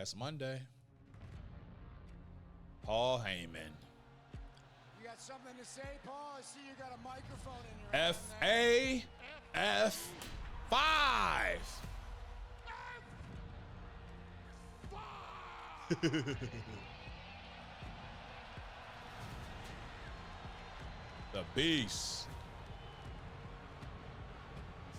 Last Monday. Paul Heyman. You got something to say, Paul? I see you got a microphone in your FAF5. The Beast.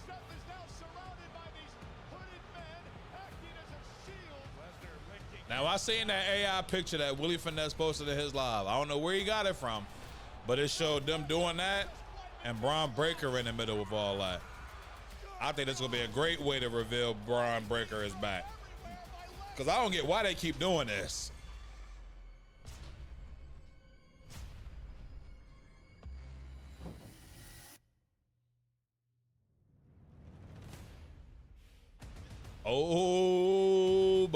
Seth is now surrounded by these hooded men acting as a shield. Lesnar licking. Now, I seen that AI picture that Willie Finesse posted in his live. I don't know where he got it from, but it showed them doing that and Braun Breaker in the middle of all that. I think this will be a great way to reveal Braun Breaker is back. Because I don't get why they keep doing this. Oh,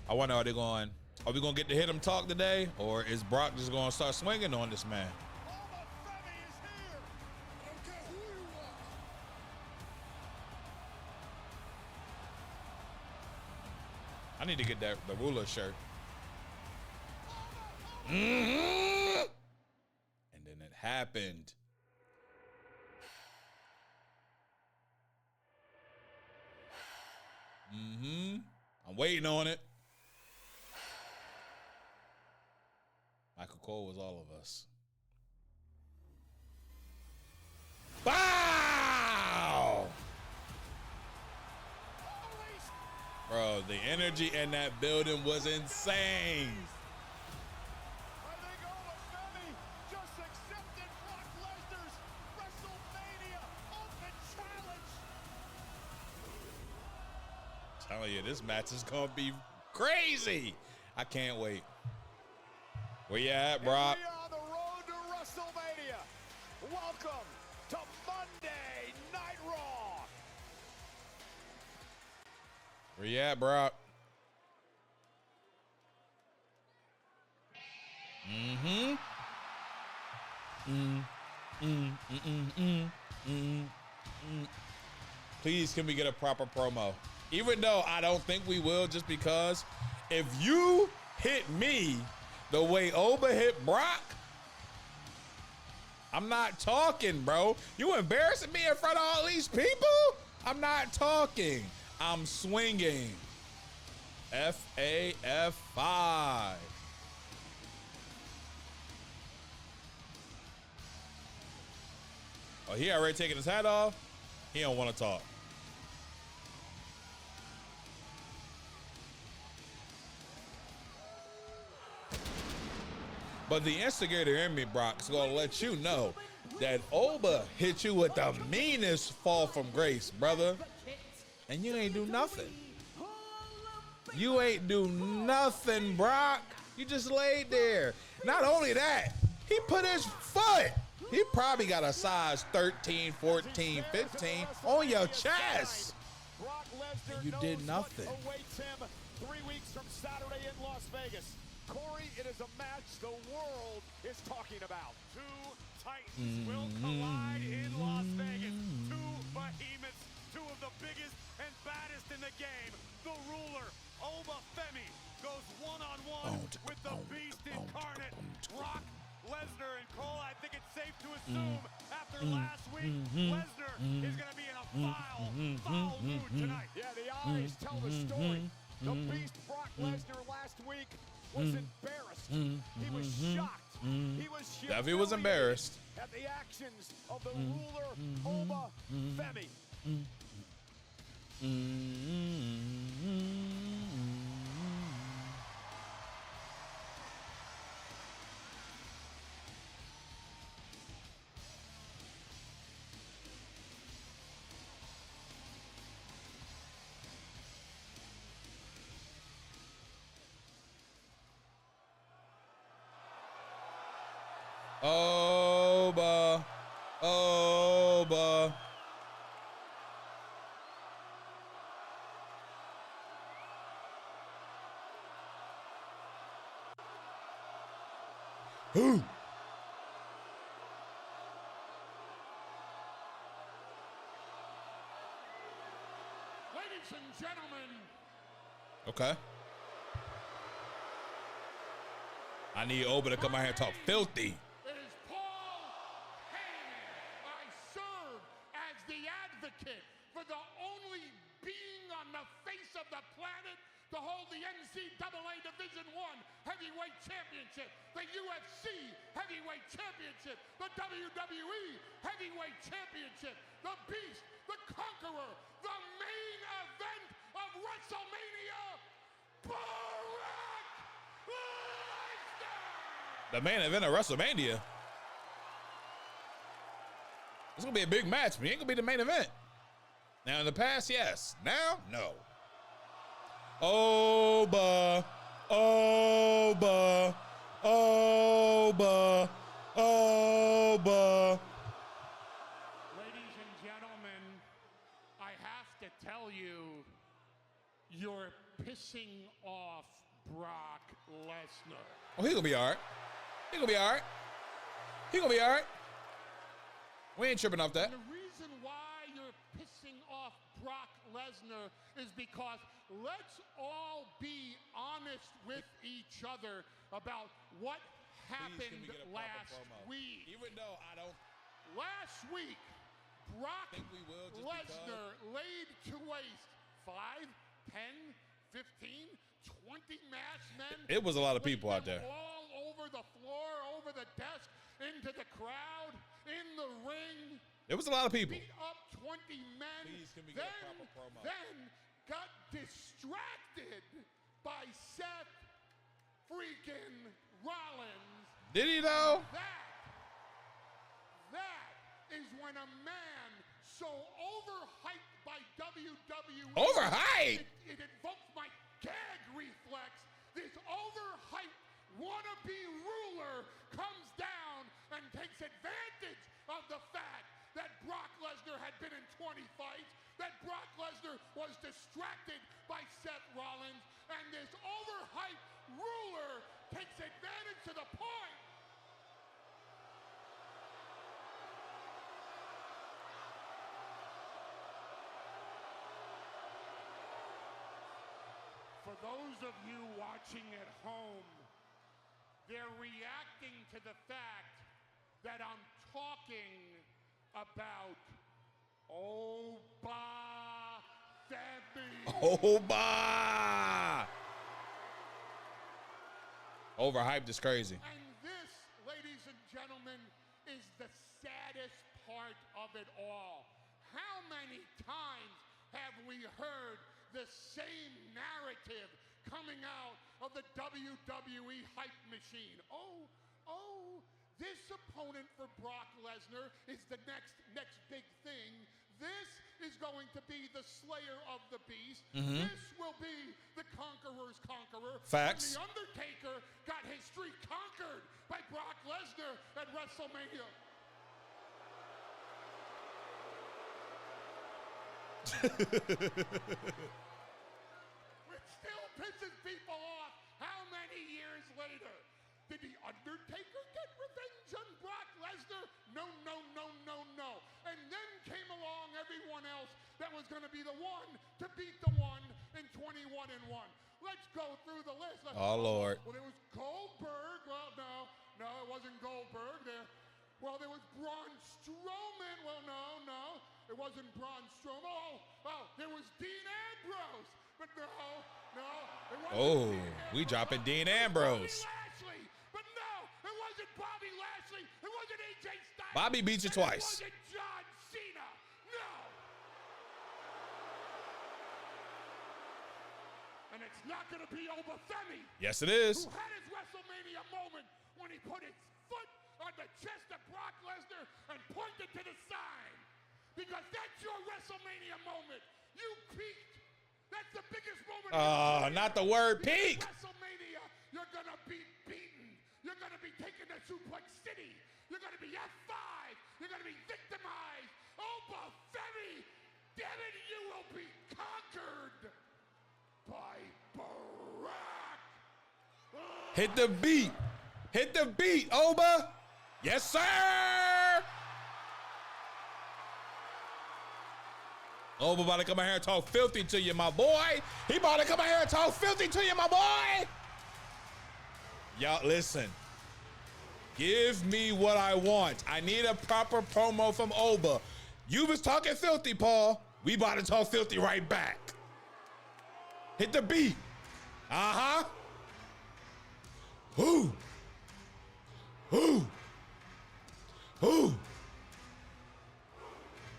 I wonder, are we going to get to hit him talk today? Or is Brock just going to start swinging on this man? I need to get the ruler shirt. And then it happened. I'm waiting on it. Michael Cole was all of us. Wow! Bro, the energy in that building was insane. I think Femi just accepted Brock Lesnar's WrestleMania Open Challenge. Telling you, this match is gonna be crazy. I can't wait. Where you at, Brock? And we are on the road to WrestleMania. Welcome to Monday Night Raw. Where you at, Brock? Please, can we get a proper promo? Even though I don't think we will, just because if you hit me the way Oba hit Brock, I'm not talking, bro. You embarrassing me in front of all these people? I'm not talking. I'm swinging. FAF5. Oh, he already taking his hat off? He don't want to talk. But the instigator in me, Brock, is going to let you know that Oba hit you with the meanest fall from grace, brother. And you ain't do nothing. You ain't do nothing, Brock. You just laid there. Not only that, he put his foot. He probably got a size 13, 14, 15 on your chest. Brock Lesnar And you did nothing. What awaits him 3 weeks from Saturday in Las Vegas. Corey, it is a match the world is talking about. Two titans will collide in Las Vegas. Two behemoths, two of the biggest and baddest in the game. The ruler, Oba Femi, goes one-on-one with the beast incarnate, Brock Lesnar. And Cole, I think it's safe to assume after last week, Lesnar is going to be in a foul mood tonight. Yeah, the eyes tell the story. The beast Brock Lesnar last week was embarrassed. He was shocked. He was Definitely was embarrassed at the actions of the ruler, Oba Femi. Oba. Oba. Who? Ladies and gentlemen. Okay. I need Oba to come out here and talk filthy. It is Paul Heyman. I serve as the advocate for the only being on the face of the planet to hold the NCAA Division I Heavyweight Championship, the UFC Heavyweight Championship, the WWE Heavyweight Championship, the Beast, the Conqueror, the main event of WrestleMania, Brock Lesnar! The main event of WrestleMania? It's going to be a big match, but it ain't going to be the main event. Now, in the past, yes. Now, no. Oba, Oba, Oba, Oba. Ladies and gentlemen, I have to tell you, you're pissing off Brock Lesnar. Oh, he gonna be all right. He gonna be all right. He gonna be all right. We ain't tripping off that. And the reason why you're pissing off Brock Lesnar is because let's all be honest with each other about what happened last week. Even though I don't Last week, Brock think we will, just Lesnar laid to waste 5, 10, 15, 20 masked men. It was a lot of people laid out there. them all over the floor, over the desk, into the crowd, in the ring. There was a lot of people. Beat up 20 men. Please, can we get a proper promo? Then got distracted by Seth freaking Rollins. Did he though? That is when a man so overhyped by WWE. Overhyped? It invokes my gag reflex. This overhyped wannabe ruler comes down and takes advantage of the fact that Brock Lesnar had been in 20 fights, that Brock Lesnar was distracted by Seth Rollins, and this overhyped ruler takes advantage to the point for those of you watching at home, they're reacting to the fact that I'm talking about Oba Femi. Oba! Overhyped is crazy. And this, ladies and gentlemen, is the saddest part of it all. How many times have we heard the same narrative coming out of the WWE hype machine? Oh, this opponent for Brock Lesnar is the next big thing. This is going to be the slayer of the beast. This will be the conqueror's conqueror. Facts. And the Undertaker got his streak conquered by Brock Lesnar at WrestleMania. It still pisses people off. How many years later? Did the Undertaker get revenge on Brock Lesnar? No. And then came along everyone else that was going to be the one to beat the one in 21-1. Let's go through the list. Oh, Lord. Well, there was Goldberg. Well, no, it wasn't Goldberg. There was Braun Strowman. Well, no, it wasn't Braun Strowman. Oh, there was Dean Ambrose. But no, it wasn't Oh, Dean we Ambrose. dropping Dean Ambrose. Bobby Lashley. But no, it wasn't Bobby Lashley. It wasn't AJ Styles. Bobby beat you And twice. It wasn't John Cena. No. And it's not going to be Oba Femi, Yes, it is. who had his WrestleMania moment when he put his foot on the chest of Brock Lesnar and pointed to the sign. Because that's your WrestleMania moment. You peaked. That's the biggest moment. Oh, not the word Because peak. WrestleMania, you're going to be beaten. You're going to be taken to Suplex City. You're going to be F5. You're going to be victimized. Oba Femi, damn it, you will be conquered by Brock. Hit the beat. Hit the beat, Oba. Yes, sir. Oba about to come out here and talk filthy to you, my boy. He about to come out here and talk filthy to you, my boy. Y'all, listen. Give me what I want. I need a proper promo from Oba. You was talking filthy, Paul. We about to talk filthy right back. Hit the beat. Uh-huh. Who? Who? Who?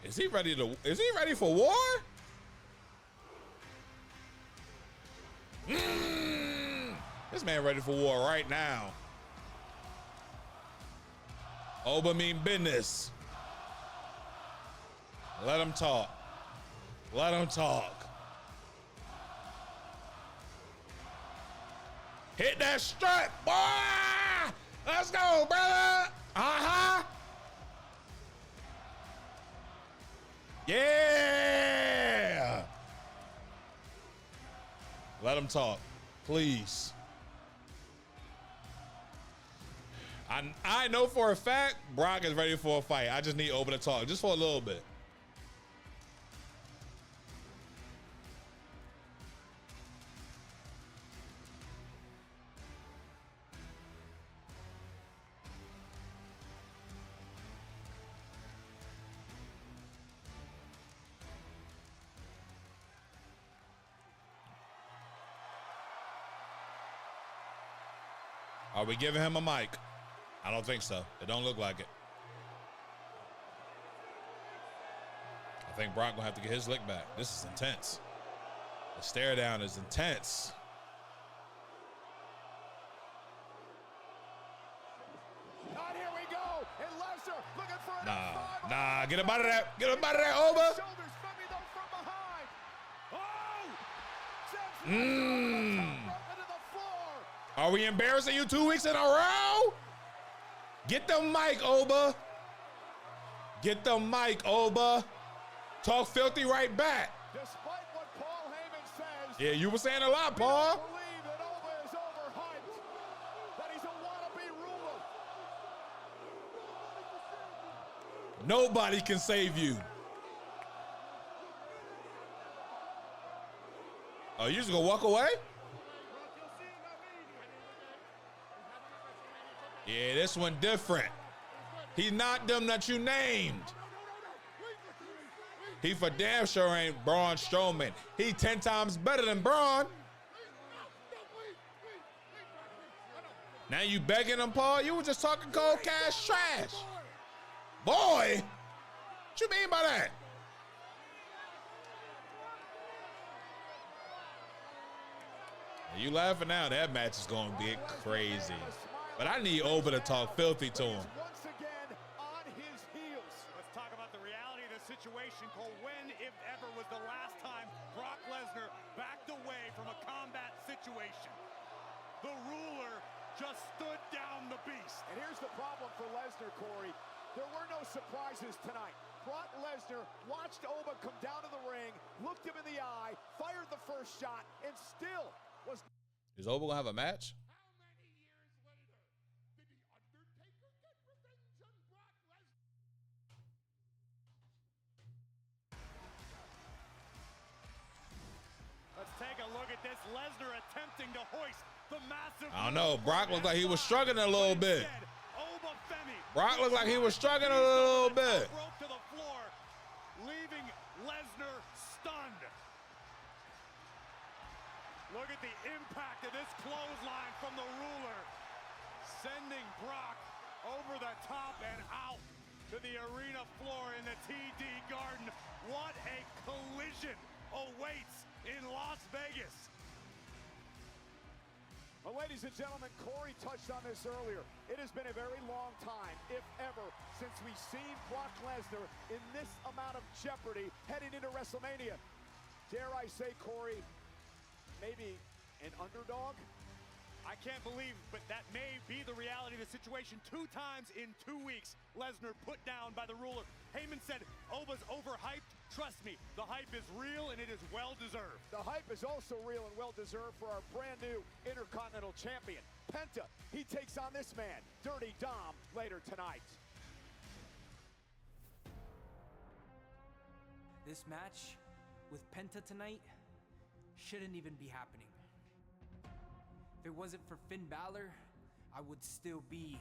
Is he ready for war? This man ready for war right now. Oba mean business. Let him talk. Let him talk. Hit that strut, boy! Let's go, brother! Uh-huh! Yeah! Let him talk, please. I know for a fact Brock is ready for a fight. I just need Oba to talk, just for a little bit. Are we giving him a mic? I don't think so. It don't look like it. I think Brock gonna have to get his lick back. This is intense. The stare down is intense. Not here we go. And Lesnar looking for an Nah, get him out of there. Get him out of there, Oba. Shoulders from me though from behind. Oh! Into the floor. Are we embarrassing you 2 weeks in a row? Get the mic, Oba. Get the mic, Oba. Talk filthy right back. Despite what Paul Heyman says, Yeah, you were saying a lot, Paul. believe that Oba is overhyped, that he's a wannabe ruler. Nobody can save you. Oh, you just gonna walk away? Yeah, this one different. He's not them that you named. He for damn sure ain't Braun Strowman. He 10 times better than Braun. Now you begging him, Paul? You were just talking cold cash trash. Boy, what you mean by that? You laughing now, that match is gonna get crazy. But I need Oba to talk filthy to him. Once again on his heels. Let's talk about the reality of the situation, Cole. When, if ever, was the last time Brock Lesnar backed away from a combat situation? The ruler just stood down the beast. And here's the problem for Lesnar, Corey. There were no surprises tonight. Brock Lesnar watched Oba come down to the ring, looked him in the eye, fired the first shot, and still was... Is Oba gonna have a match? Let's take a look at this. Lesnar attempting to hoist the massive... I don't know. Brock looked like he was struggling a little bit. Brock looked like he was struggling a little bit. Broke to the floor, leaving Lesnar stunned. Look at the impact of this clothesline from the ruler, sending Brock over the top and out to the arena floor in the TD Garden. What a collision awaits in Las Vegas. Well, ladies and gentlemen, Corey touched on this earlier. It has been a very long time, if ever, since we've seen Brock Lesnar in this amount of jeopardy heading into WrestleMania. Dare I say, Corey, maybe an underdog? I can't believe, but that may be the reality of the situation. 2 times in 2 weeks, Lesnar put down by the ruler. Heyman said, Oba's overhyped. Trust me, the hype is real and it is well-deserved. The hype is also real and well-deserved for our brand new Intercontinental Champion, Penta. He takes on this man, Dirty Dom, later tonight. This match with Penta tonight shouldn't even be happening. If it wasn't for Finn Balor I would still be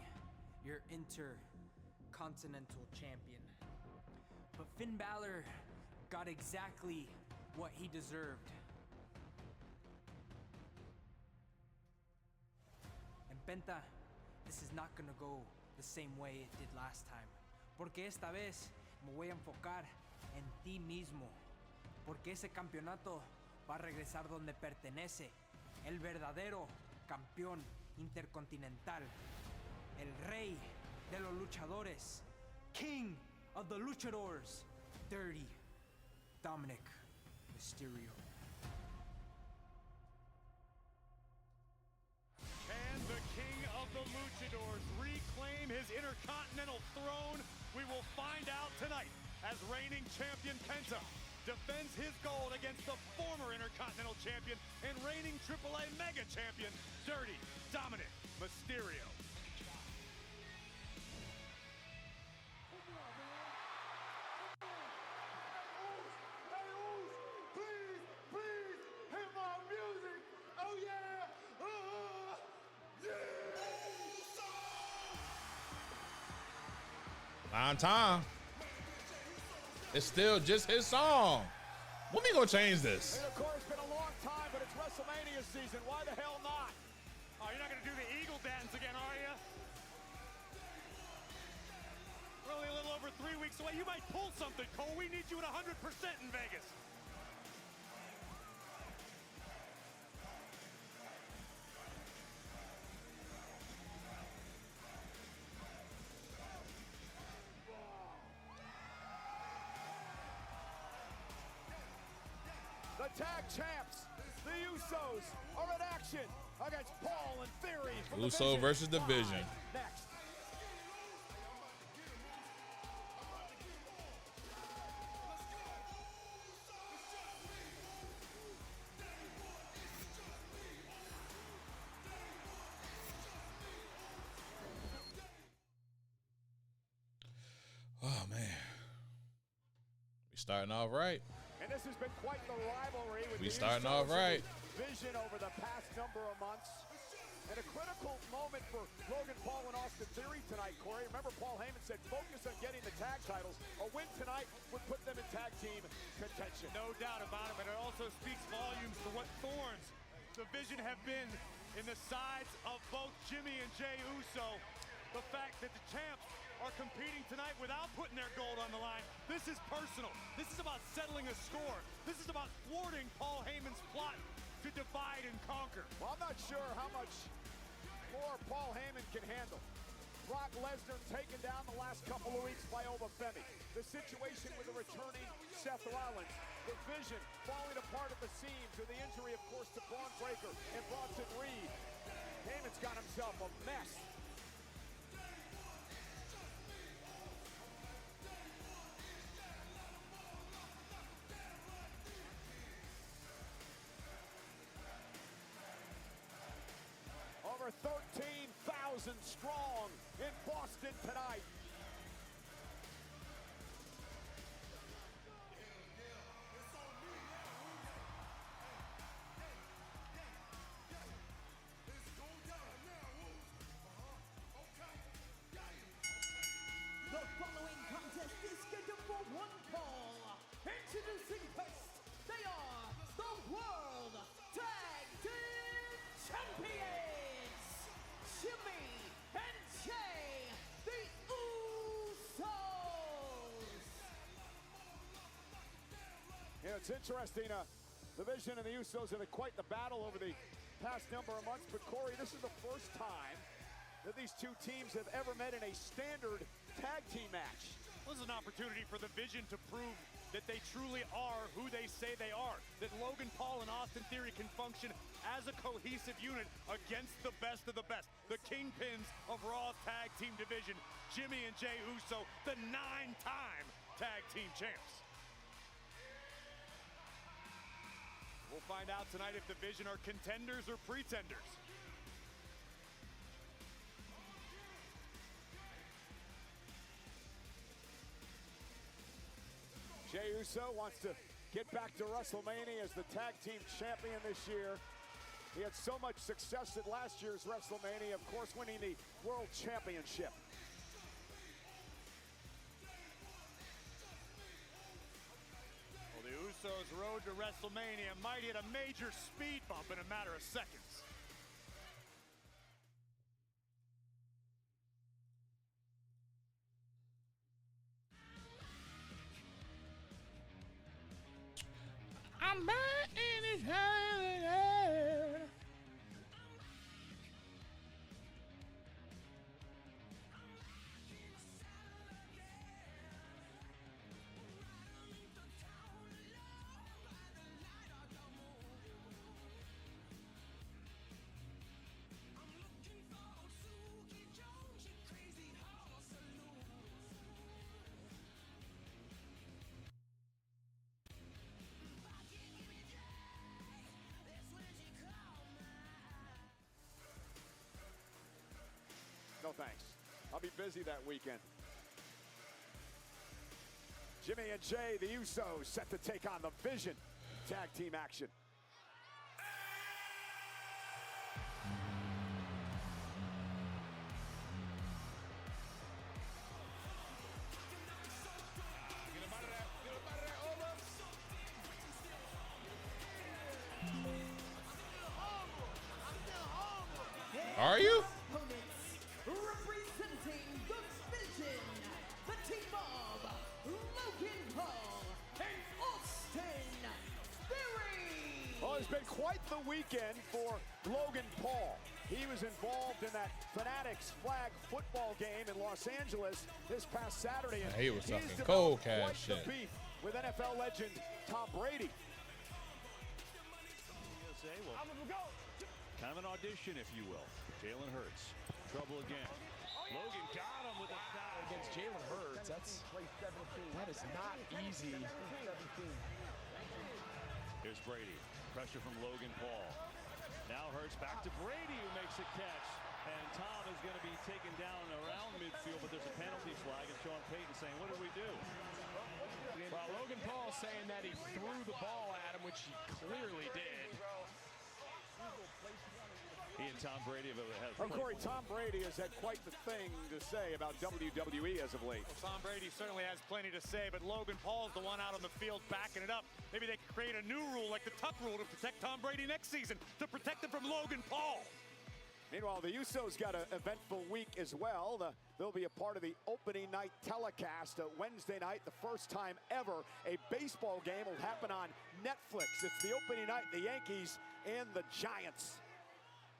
your Intercontinental Champion. But Finn Balor got exactly what he deserved. And Penta, this is not gonna go the same way it did last time. Porque esta vez me voy a enfocar en ti mismo. Porque ese campeonato va a regresar donde pertenece. El verdadero campeón intercontinental. El rey de los luchadores. King of the luchadors. Dirty Dominic Mysterio. Can the king of the luchadors reclaim his intercontinental throne? We will find out tonight as reigning champion Penta defends his gold against the former Intercontinental Champion and reigning AAA Mega Champion, Dirty Dominic Mysterio. On time. It's still just his song. When we gonna change this? And of course, it's been a long time, but it's WrestleMania season. Why the hell not? Oh, you're not gonna do the Eagle dance again, are you? We're only a little over 3 weeks away. You might pull something, Cole. We need you at 100% in Vegas. The tag champs, the Usos, are in action against Paul and Theory. Uso versus Division. Next. Oh man, we starting off right. And this has been quite the rivalry with We the starting Usos off right. and Vision over the past number of months. And a critical moment for Logan Paul and Austin Theory tonight, Corey. Remember, Paul Heyman said focus on getting the tag titles. A win tonight would put them in tag team contention. No doubt about it, but it also speaks volumes to what thorns the Vision have been in the sides of both Jimmy and Jey Uso. The fact that the champs are competing tonight without putting their gold on the line. This is personal. This is about settling a score. This is about thwarting Paul Heyman's plot to divide and conquer. Well, I'm not sure how much more Paul Heyman can handle. Brock Lesnar taken down the last couple of weeks by Obafemi. The situation with the returning Seth Rollins. The Vision falling apart at the seams with the injury, of course, to Braun Breaker and Bronson Reed. Heyman's got himself a mess. Over 13,000 strong in Boston tonight. The following contest is scheduled for one fall. Introducing first, they are the World Tag Team Champions, Jimmy and Jey, the Usos. Yeah, it's interesting. The Vision and the Usos have had quite the battle over the past number of months. But Corey, this is the first time that these two teams have ever met in a standard tag team match. This is an opportunity for the Vision to prove that they truly are who they say they are. That Logan Paul and Austin Theory can function as a cohesive unit against the best of the best. The kingpins of Raw's tag team division, Jimmy and Jey Uso, the 9-time tag team champs. We'll find out tonight if the Vision are contenders or pretenders. Jey Uso wants to get back to WrestleMania as the tag team champion this year. He had so much success at last year's WrestleMania, of course, winning the World Championship. Well, the Usos' road to WrestleMania might hit a major speed bump in a matter of seconds. I'm back in his head. No thanks. I'll be busy that weekend. Jimmy and Jay, the Usos, set to take on the Vision. Tag team action. Are you? Representing the Vision, the team of Logan Paul and Austin Theory. Well, it's been quite the weekend for Logan Paul. He was involved in that Fanatics flag football game in Los Angeles this past Saturday. And He was he's talking developed cold quite cash the shit. beef with NFL legend Tom Brady. Kind of an audition, if you will. Jalen Hurts, trouble again. Logan got him with a foul. Against Jalen Hurts, that is not easy. Here's Brady. Pressure from Logan Paul. Now Hurts back to Brady, who makes a catch. And Tom is going to be taken down around midfield, but there's a penalty flag. And Sean Payton saying, what did we do? Well, Logan Paul saying that he threw the ball at him, which he clearly did. He and Tom Brady have Oh, Corey, Tom Brady has had quite the thing to say about WWE as of late. Well, Tom Brady certainly has plenty to say, but Logan Paul's the one out on the field backing it up. Maybe they could create a new rule like the Tuck rule to protect Tom Brady next season, to protect him from Logan Paul. Meanwhile, the Usos got an eventful week as well. They'll be a part of the opening night telecast Wednesday night. The first time ever a baseball game will happen on Netflix. It's the opening night, the Yankees and the Giants.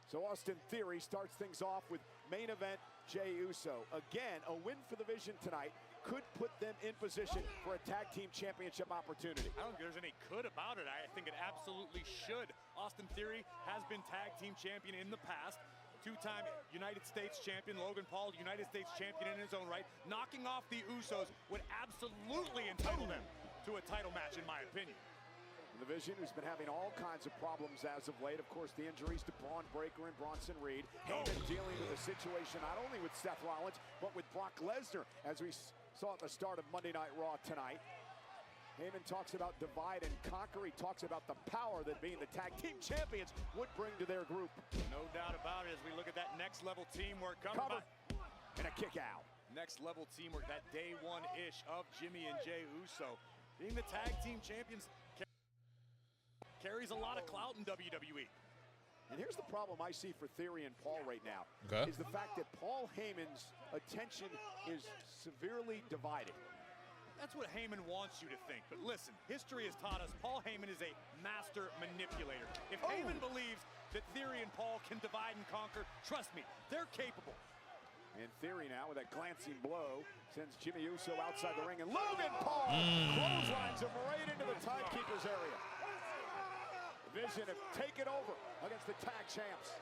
So Austin Theory starts things off with main event Jey Uso. Again, a win for the Vision tonight could put them in position for a tag team championship opportunity. I don't think there's any could about it. I think it absolutely should. Austin Theory has been tag team champion in the past. Two-time United States champion. Logan Paul, United States champion in his own right. Knocking off the Usos would absolutely entitle them to a title match, in my opinion. The Vision, who's been having all kinds of problems as of late. Of course, the injuries to Braun Breaker and Bronson Reed. Heyman dealing with a situation not only with Seth Rollins, but with Brock Lesnar, as we saw at the start of Monday Night Raw tonight. Heyman talks about divide and conquer. He talks about the power that being the tag team champions would bring to their group. No doubt about it as we look at that next level teamwork coming Cover by. and a kick out. Next level teamwork, that day one-ish of Jimmy and Jey Uso. Being the tag team champions carries a lot of clout in WWE. And here's the problem I see for Theory and Paul right now, is the fact that Paul Heyman's attention is severely divided. That's what Heyman wants you to think. But listen, history has taught us Paul Heyman is a master manipulator. If Heyman believes that Theory and Paul can divide and conquer, trust me, they're capable. And Theory now with a glancing blow sends Jimmy Uso outside the ring, and Logan Paul clotheslines him right into the timekeeper's area. Vision have taken over against the tag champs.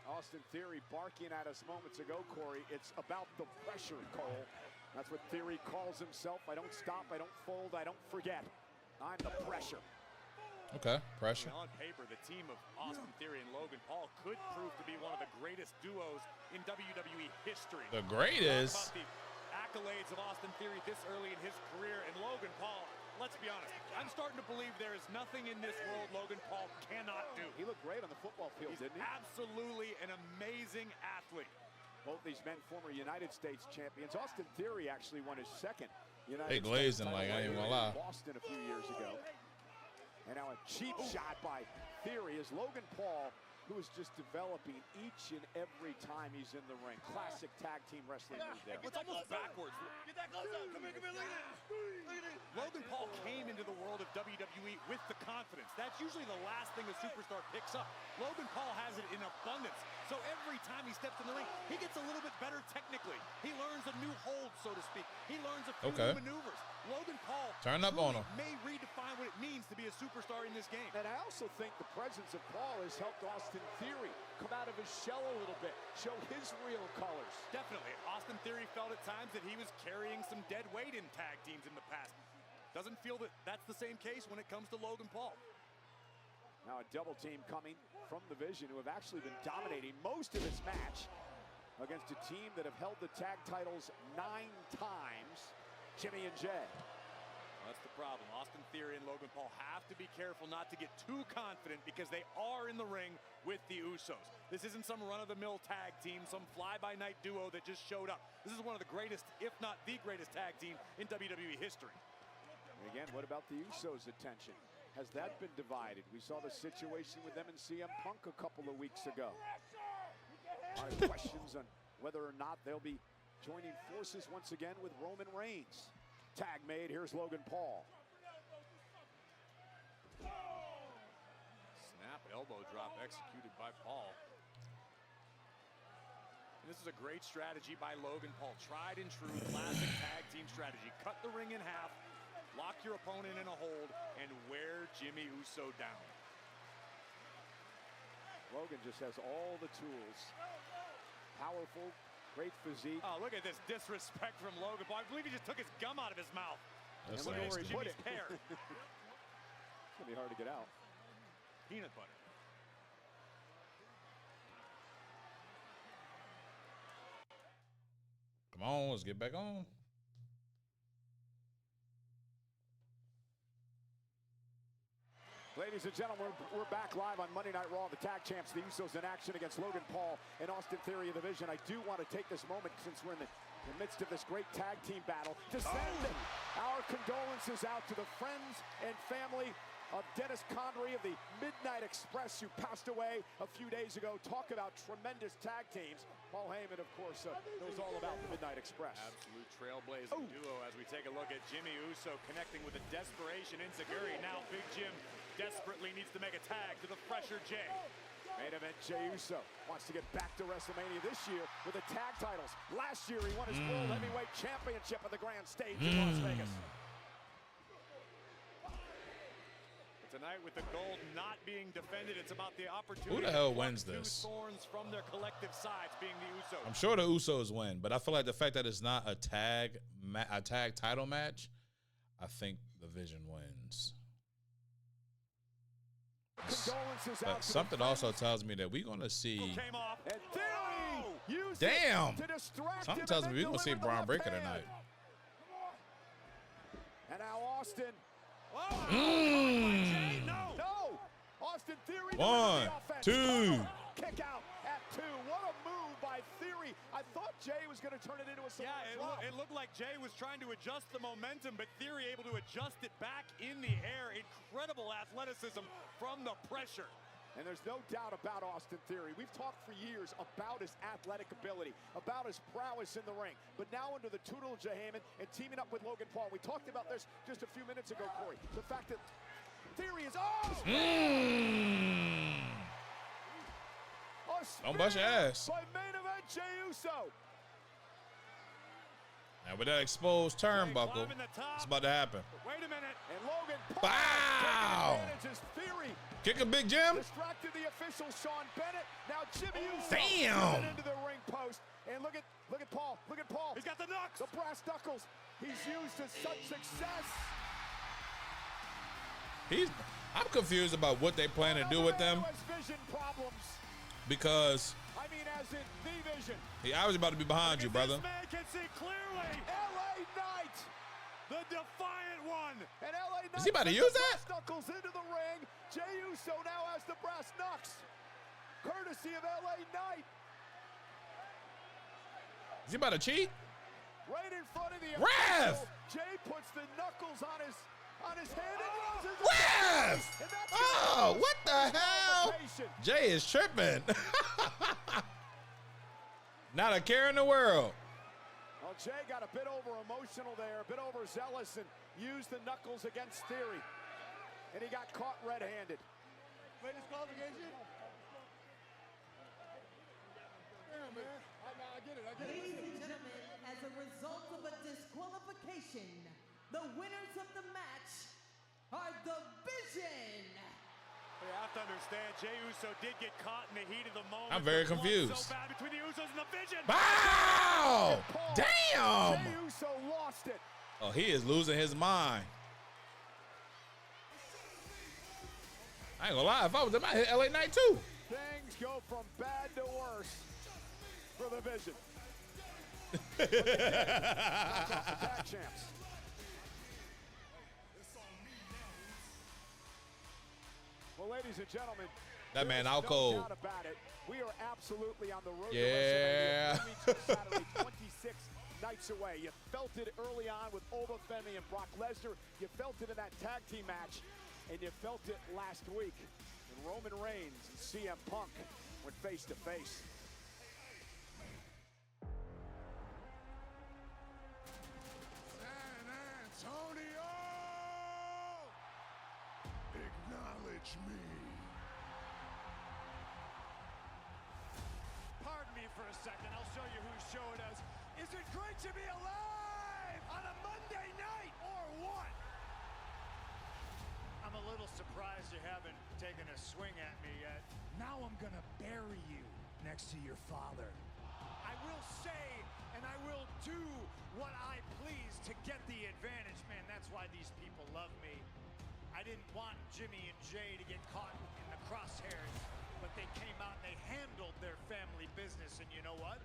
Austin Theory barking at us moments ago, Corey. It's about the pressure, Cole. That's what Theory calls himself. I don't stop, I don't fold, I don't forget. I'm the pressure. Okay, pressure. On paper, the team of Austin Theory and Logan Paul could prove to be one of the greatest duos in WWE history. The greatest? Talk about the accolades of Austin Theory this early in his career, and Logan Paul, let's be honest, I'm starting to believe there is nothing in this world Logan Paul cannot do. He looked great on the football field, didn't he? Absolutely an amazing athlete. Both these men former United States champions. Austin Theory actually won his second United They States glazing title like, I ain't gonna in lie. Boston a few years ago. And now a cheap shot by Theory is Logan Paul, who is just developing each and every time he's in the ring. Classic tag team wrestling move there. It's almost backwards. Get that close up. Come here, look at this. Look at this. Logan Paul came into the world of WWE with the confidence. That's usually the last thing a superstar picks up. Logan Paul has it in abundance. So every time he steps in the ring, he gets a little bit better technically. He learns a new hold, so to speak. He learns a few new maneuvers. Logan Paul Turn up on him. may redefine what it means to be a superstar in this game. And I also think the presence of Paul has helped Austin Theory come out of his shell a little bit, show his real colors. Definitely. Austin Theory felt at times that he was carrying some dead weight in tag teams in the past. Doesn't feel that that's the same case when it comes to Logan Paul. Now a double team coming from the Vision, who have actually been dominating most of this match against a team that have held the tag titles 9 times, Jimmy and Jay. That's the problem. Austin Theory and Logan Paul have to be careful not to get too confident because they are in the ring with the Usos. This isn't some run-of-the-mill tag team, some fly-by-night duo that just showed up. This is one of the greatest, if not the greatest tag team in WWE history. And again, what about the Usos' attention? Has that been divided? We saw the situation with them and CM Punk a couple of weeks ago. A lot of questions on whether or not they'll be joining forces once again with Roman Reigns. Tag made, here's Logan Paul. Snap elbow drop executed by Paul. And this is a great strategy by Logan Paul. Tried and true classic tag team strategy. Cut the ring in half, lock your opponent in a hold, and wear Jimmy Uso down. Logan just has all the tools. Powerful, great physique. Oh, look at this disrespect from Logan Paul. I believe he just took his gum out of his mouth. That's And look at where he nasty. put Jimmy's it. pear. It's gonna be hard to get out. Peanut butter. Come on, let's get back on. Ladies and gentlemen, we're back live on Monday Night Raw. The tag champs, the Usos, in action against Logan Paul and Austin Theory of the Vision. I do want to take this moment, since we're in the midst of this great tag team battle, to send our condolences out to the friends and family of Dennis Condrey of the Midnight Express, who passed away a few days ago. Talk about tremendous tag teams. Paul Heyman, of course, knows all about the Midnight Express. Absolute trailblazing duo as we take a look at Jimmy Uso connecting with a desperation Enziguri. Now Big Jim desperately needs to make a tag to the fresher Jay. Main event, Jey Uso wants to get back to WrestleMania this year with the tag titles. Last year, he won his World Heavyweight Championship at the Grand Stage in Las Vegas. Tonight, with the gold not being defended, it's about the opportunity. Who the hell to wins pluck this? two thorns from their collective sides, being the Usos. I'm sure the Usos win, but I feel like the fact that it's not a tag title match, I think the Vision wins. Condolences out But to something the also friends. tells me that we're gonna see. Came off. And Theory used Damn! it to distract Something him tells and me we're then gonna see deliver the Braun left Breaker hand. tonight. And now Austin. No! Austin Theory. One, two. Kick out at 2. What a move by Theory. I thought Jay was going to turn it into a Yeah, drop. it looked like Jay was trying to adjust the momentum, but Theory able to adjust it back in the air. Incredible athleticism from the pressure. And there's no doubt about Austin Theory. We've talked for years about his athletic ability, about his prowess in the ring. But now under the tutelage of Heyman and teaming up with Logan Paul. We talked about this just a few minutes ago, Corey. The fact that Theory is Don't bust your ass. by main event Jey Uso. Now with that exposed turnbuckle, Climbing the top. it's about to happen. Wait a minute. And Logan Paul Bow! manages Theory. Kick a Big Jim. Distracted the official Sean Bennett. Now Jimmy Uso Damn! driven into the ring post. And look at Paul. Look at Paul. He's got the knucks. The brass knuckles. He's used to such success. I'm confused about what they plan to do with them Who has vision problems. because I mean, as in the vision. he obviously about to be behind you, brother. This man can see clearly. LA Knight. The defiant one. And LA Knight. Is he about to puts use the that? brass knuckles into the ring. Jey Uso now has the brass knucks. Courtesy of LA Knight. Is he about to cheat? Right in front of the Ref! official, Jey puts the knuckles on his hand and uses it. Ref! And that's Oh, what the hell? disqualification. Jay is tripping. Not a care in the world. Well, Jey got a bit over emotional there, a bit overzealous, and used the knuckles against Theory. And he got caught red-handed. Late disqualification? Yeah, man. I get it. Ladies and gentlemen, as a result of a disqualification, the winners of the match are the Vision. You have to understand, Jey Uso did get caught in the heat of the moment. I'm very The blood confused. So bad between the Usos and the Vision. Wow! Damn! Jey Uso lost it. Oh, he is losing his mind. I ain't gonna lie, if I was him, I'd hit LA Knight too. Things go from bad to worse for the Vision. Tag champs. Well, ladies and gentlemen, That man there's out no cold. doubt about it. We are absolutely on the road Yeah. to WrestleMania 3 weeks from Saturday, 26 nights away. You felt it early on with Oba Femi and Brock Lesnar. You felt it in that tag team match, and you felt it last week when Roman Reigns and CM Punk went face to face. San Antonio! Acknowledge me. Pardon me for a second. I'll show you whose show it is. Is it great to be alive on a Monday night or what? I'm a little surprised you haven't taken a swing at me yet. Now I'm gonna bury you next to your father. I will say and I will do what I please to get the advantage, man. That's why these people love me. I didn't want Jimmy and Jay to get caught in the crosshairs, but they came out and they handled their family business, and you know what?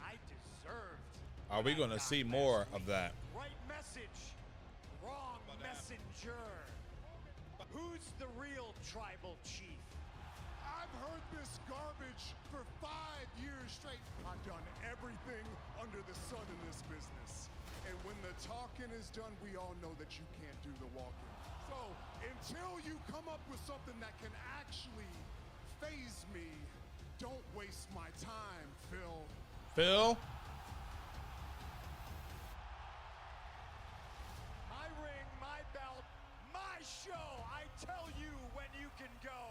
I deserved. Are we what I gonna got see last more week. of that? Right message, wrong messenger. Who's the real tribal chief? I've heard this garbage for 5 years straight. I've done everything under the sun in this business. And when the talking is done, we all know that you can't do the walking. So until you come up with something that can actually phase me, don't waste my time, Phil. Phil? My ring, my belt, my show. I tell you when you can go.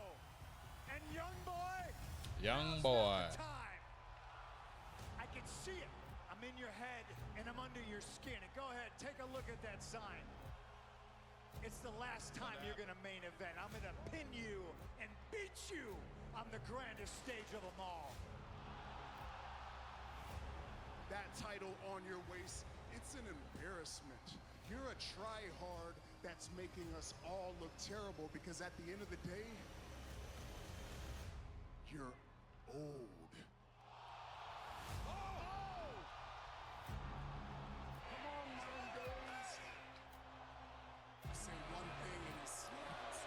And young boy, Young now's boy. not the time. I can see it. I'm in your head and I'm under your skin. And go ahead, take a look at that sign. It's the last time you're gonna main event. I'm gonna pin you and beat you on the grandest stage of them all. That title on your waist, it's an embarrassment. You're a try-hard that's making us all look terrible because at the end of the day, you're old. Come on, Mondays. I say one thing and he snaps.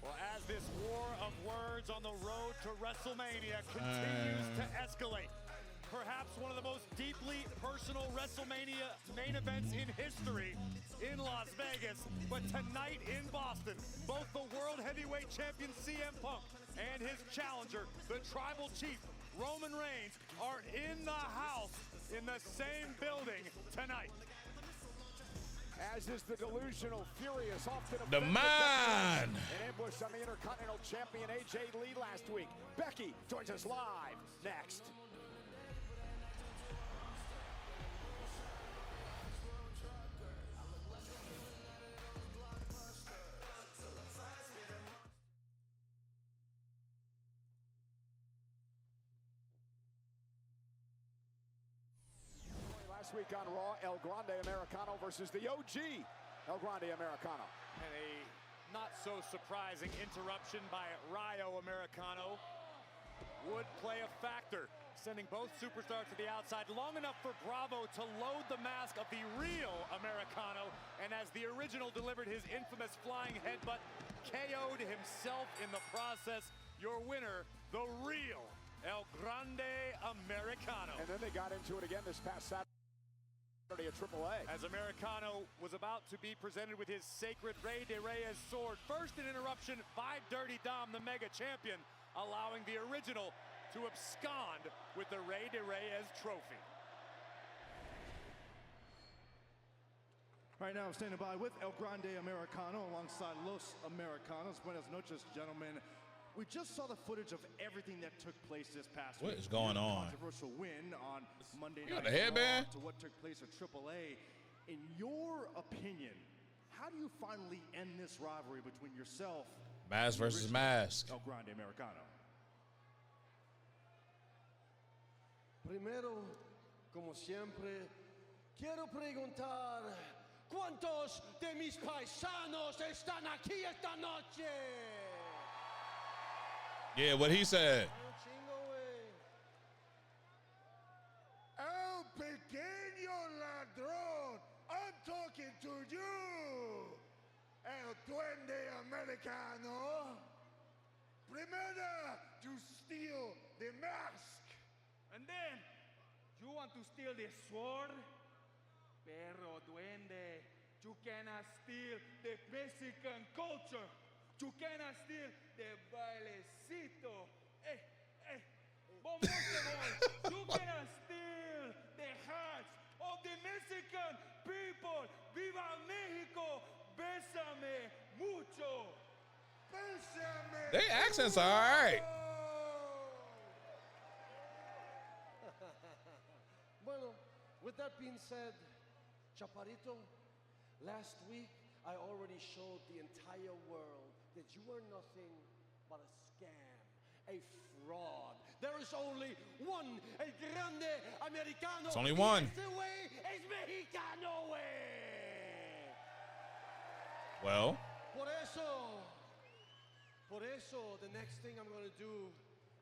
Well, as this war of words on the road to WrestleMania continues to escalate, perhaps one of the most deeply personal WrestleMania main events in history in Las Vegas, but tonight in Boston, both the World Heavyweight Champion CM Punk and his challenger, the Tribal Chief Roman Reigns, are in the house in the same building tonight. As is the delusional, furious, often The offended man! Becky. An ambush on the Intercontinental Champion AJ Lee last week. Becky joins us live next. week on Raw, El Grande Americano versus the OG El Grande Americano. And a not so surprising interruption by Rayo Americano would play a factor, sending both superstars to the outside long enough for Bravo to load the mask of the real Americano, and as the original delivered his infamous flying headbutt, KO'd himself in the process. Your winner, the real El Grande Americano. And then they got into it again this past Saturday at AAA. As Americano was about to be presented with his sacred Rey de Reyes sword. First an interruption by Dirty Dom, the mega champion, allowing the original to abscond with the Rey de Reyes trophy. Right now, I'm standing by with El Grande Americano alongside Los Americanos. Buenas noches, gentlemen. We just saw the footage of everything that took place this past week. What is going on? Controversial win on Monday You got Night the headband? Raw to what took place at AAA. In your opinion, how do you finally end this rivalry between yourself Mask versus and mask. El Grande Americano? Primero, como siempre, quiero preguntar, ¿cuántos de mis paisanos están aquí esta noche? Yeah, what he said. Un chingo, güey. El pequeño ladrón, I'm talking to you. El duende americano. Primero, you steal the mask. And then, you want to steal the sword? Perro, duende, you cannot steal the Mexican culture. You cannot steal the bailecito. Hey, hey, vamos, boy. You cannot steal the hearts of the Mexican people. Viva Mexico, bésame mucho. Bésame. They accents are all right. Bueno, with that being said, Chaparrito, last week I already showed the entire world that you are nothing but a scam, a fraud. There is only one El Grande Americano. It's only one. Este way es Mexicano, way. Well, Por eso, the next thing I'm gonna do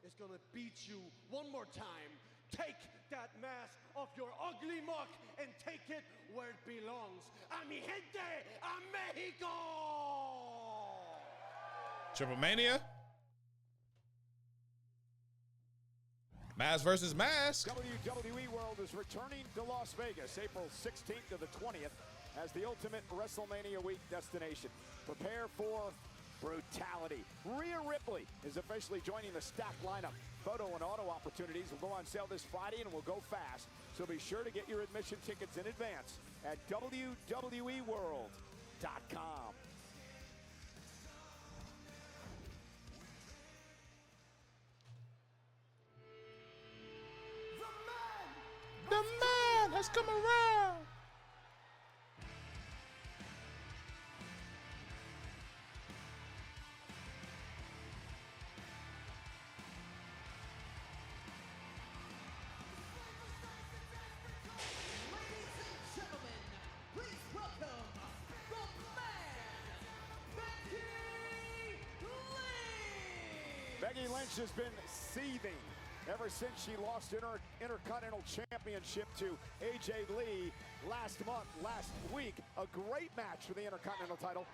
is gonna beat you one more time. Take that mask off your ugly muck and take it where it belongs. A mi gente, a Mexico! Triple Mania. Mask versus mask. WWE World is returning to Las Vegas April 16th to the 20th as the ultimate WrestleMania week destination. Prepare for brutality. Rhea Ripley is officially joining the stacked lineup. Photo and auto opportunities will go on sale this Friday and will go fast. So be sure to get your admission tickets in advance at WWEWorld.com. The man has come around. Becky Lynch has been seething ever since she lost her Intercontinental Championship to AJ Lee last week. A great match for the Intercontinental title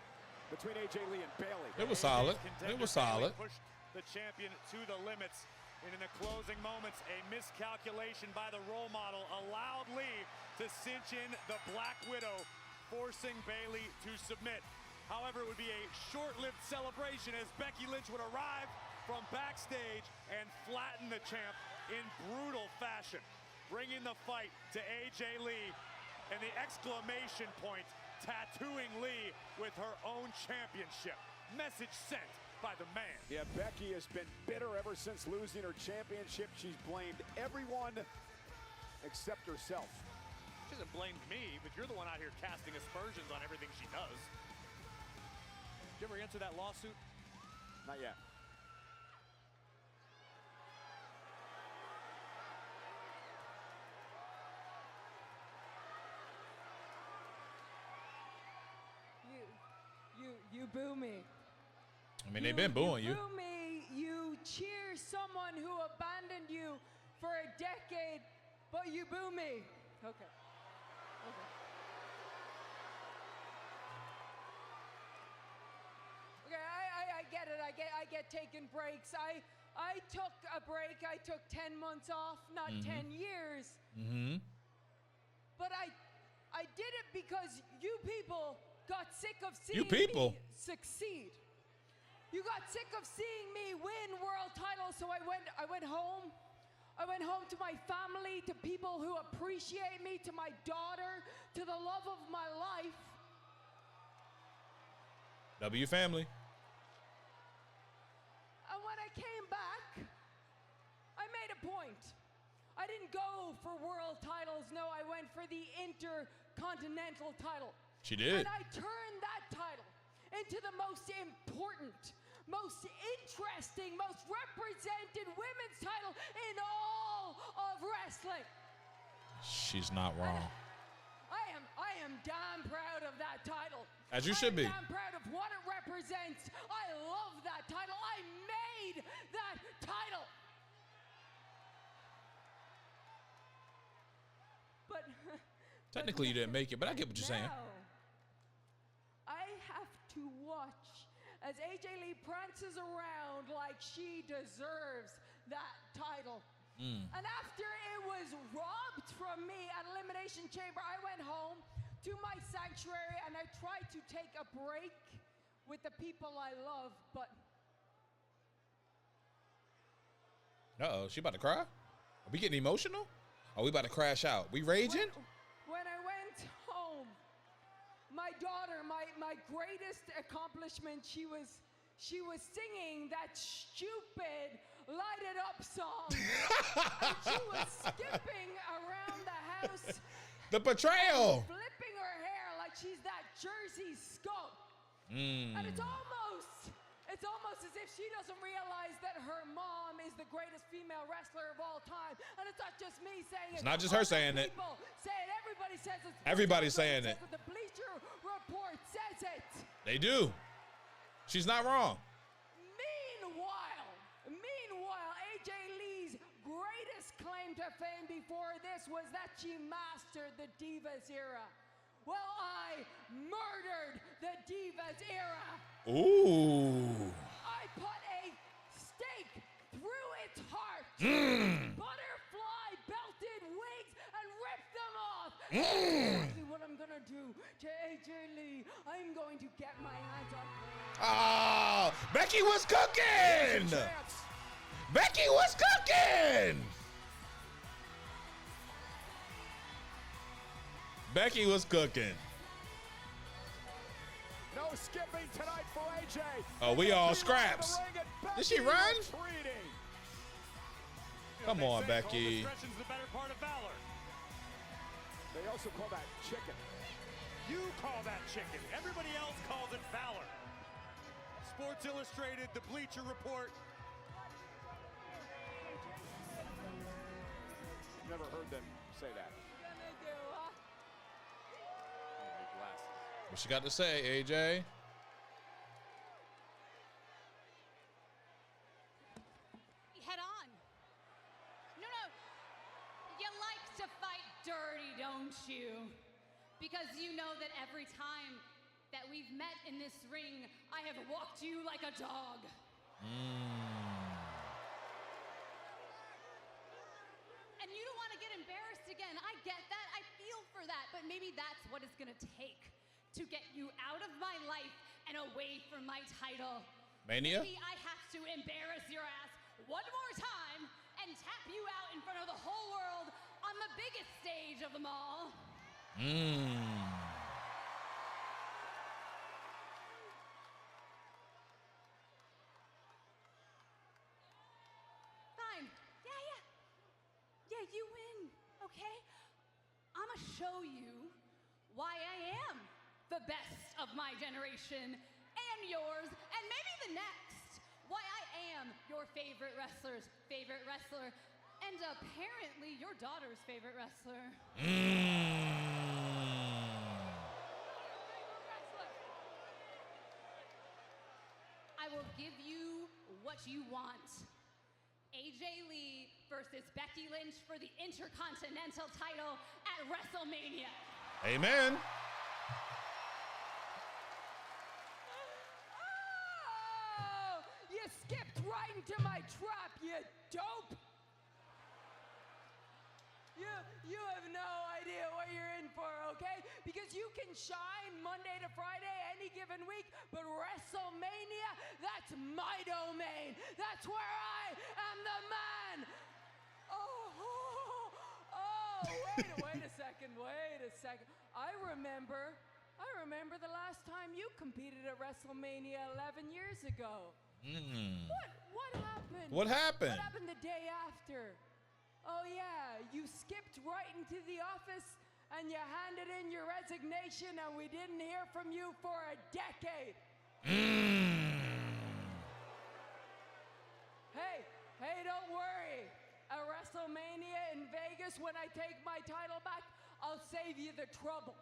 between AJ Lee and Bayley. It was solid. It was solid. Pushed the champion to the limits. And in the closing moments, a miscalculation by the role model allowed Lee to cinch in the Black Widow, forcing Bayley to submit. However, it would be a short-lived celebration as Becky Lynch would arrive from backstage and flatten the champ in brutal fashion, bringing the fight to AJ Lee and the exclamation point tattooing Lee with her own championship. Message sent by the man. Yeah, Becky has been bitter ever since losing her championship. She's blamed everyone except herself. She hasn't blamed me, but you're the one out here casting aspersions on everything she does. Did you ever answer that lawsuit? Not yet. You boo me. I mean, they've been booing you. You boo me. You cheer someone who abandoned you for a decade, but you boo me. Okay. Okay, I get it. I get taking breaks. I took a break. I took 10 months off, not 10 years. Mm-hmm. But I did it because you people got sick of seeing You people? me succeed. You got sick of seeing me win world titles, so I went home. I went home to my family, to people who appreciate me, to my daughter, to the love of my life. W family. And when I came back, I made a point. I didn't go for world titles. No, I went for the Intercontinental title. She did. And I turned that title into the most important, most interesting, most represented women's title in all of wrestling. She's not wrong. I am damn proud of that title. As you should be. I'm proud of what it represents. I love that title. I made that title. But Technically, you didn't make it, but I get what you're saying. I have to watch as AJ Lee prances around like she deserves that title. And after it was robbed from me at Elimination Chamber, I went home to my sanctuary and I tried to take a break with the people I love, but... Uh-oh, she about to cry? Are we getting emotional? Are we about to crash out? We raging? When I went home, my daughter, my greatest accomplishment, she was singing that stupid Light It Up song. And she was skipping around the house. The betrayal. Flipping her hair like she's that Jersey skunk. And it's almost as if she doesn't realize that her mom is the greatest female wrestler of all time. And it's not just me saying it. It's not just her saying it. People say it. Everybody says it. Everybody's saying it. The Bleacher Report says it. They do. She's not wrong. Meanwhile, AJ Lee's greatest claim to fame before this was that she mastered the Divas era. Well, I murdered the Divas era. Ooh. I put a stake through its heart. Butterfly belted wings and ripped them off. Exactly what I'm gonna do to AJ Lee. I'm going to get my hands on her. Oh, Becky was cooking. Becky was cooking. Becky was cooking. No skipping tonight for AJ. Oh, we all scraps. Did she run? Come on, Becky. Discretion's the better part of valor. They also call that chicken. You call that chicken. Everybody else calls it valor. Sports Illustrated, the Bleacher Report. Never heard them say that. What you got to say, AJ? Head on. No. You like to fight dirty, don't you? Because you know that every time that we've met in this ring, I have walked you like a dog. And you don't want to get embarrassed again. I get that. I feel for that. But maybe that's what it's going to take to get you out of my life and away from my title. Mania? Maybe I have to embarrass your ass one more time and tap you out in front of the whole world on the biggest stage of them all. Fine. Yeah, you win, okay? I'ma show you why I am the best of my generation and yours, and maybe the next. Why I am your favorite wrestler's favorite wrestler, and apparently your daughter's favorite wrestler. will give you what you want. AJ Lee versus Becky Lynch for the Intercontinental title at WrestleMania. Amen. Oh, you skipped right into my trap, you dope. You have no idea what you're in for, okay? Because you can shine Monday to Friday any given week, but WrestleMania, that's my domain. That's where I am the man. Wait a second. I remember the last time you competed at WrestleMania 11 years ago. What happened? What happened? What happened the day after? Oh yeah, you skipped right into the office and you handed in your resignation and we didn't hear from you for a decade. Hey, don't worry. At WrestleMania in Vegas, when I take my title back, I'll save you the trouble.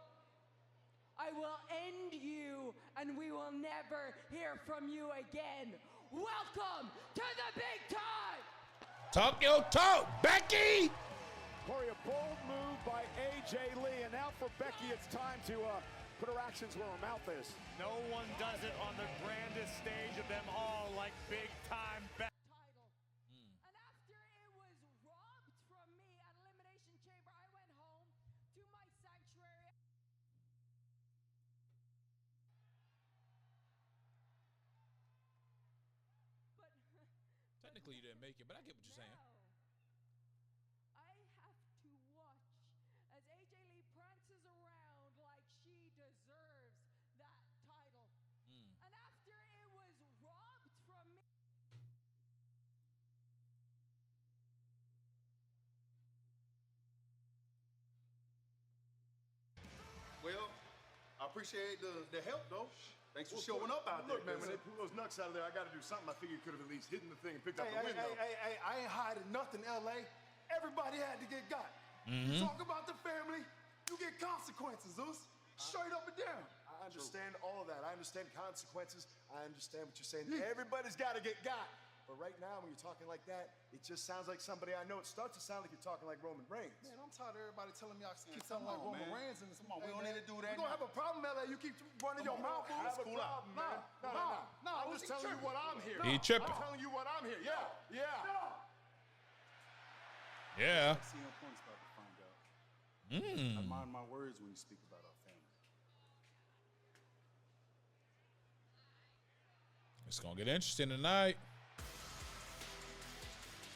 I will end you and we will never hear from you again. Welcome to the big time! Talk your talk, Becky! Corey, a bold move by AJ Lee, and now for Becky, it's time to put her actions where her mouth is. No one does it on the grandest stage of them all like big time Becky. And after it was robbed from me at Elimination Chamber, I went home to my sanctuary. Technically, you didn't make it, but I get what you're saying. I have to watch as AJ Lee prances around like she deserves that title. And after it was robbed from me. Well, I appreciate the help, though. Thanks for showing up out there. Look, man, when they pull those knucks out of there, I got to do something. I figured you could have at least hidden the thing and picked up the window. Hey, I ain't hiding nothing, L.A. Everybody had to get got. You talk about the family, you get consequences, Zeus. Straight up and down. I understand all of that. I understand consequences. I understand what you're saying. Everybody's got to get got. But right now, when you're talking like that, it just sounds like somebody I know. It starts to sound like you're talking like Roman Reigns. Man, I'm tired of everybody telling me I keep sounding like Roman Reigns. And come on, we don't need to do that. We're going to have a problem, L.A. You keep running your mouth. Have a problem, man. No. I'm just telling you what I'm here. He tripping. I'm telling you what I'm here. Yeah. Yeah. CM Punk's about to find out. I mind my words when you speak about our family. It's going to get interesting tonight.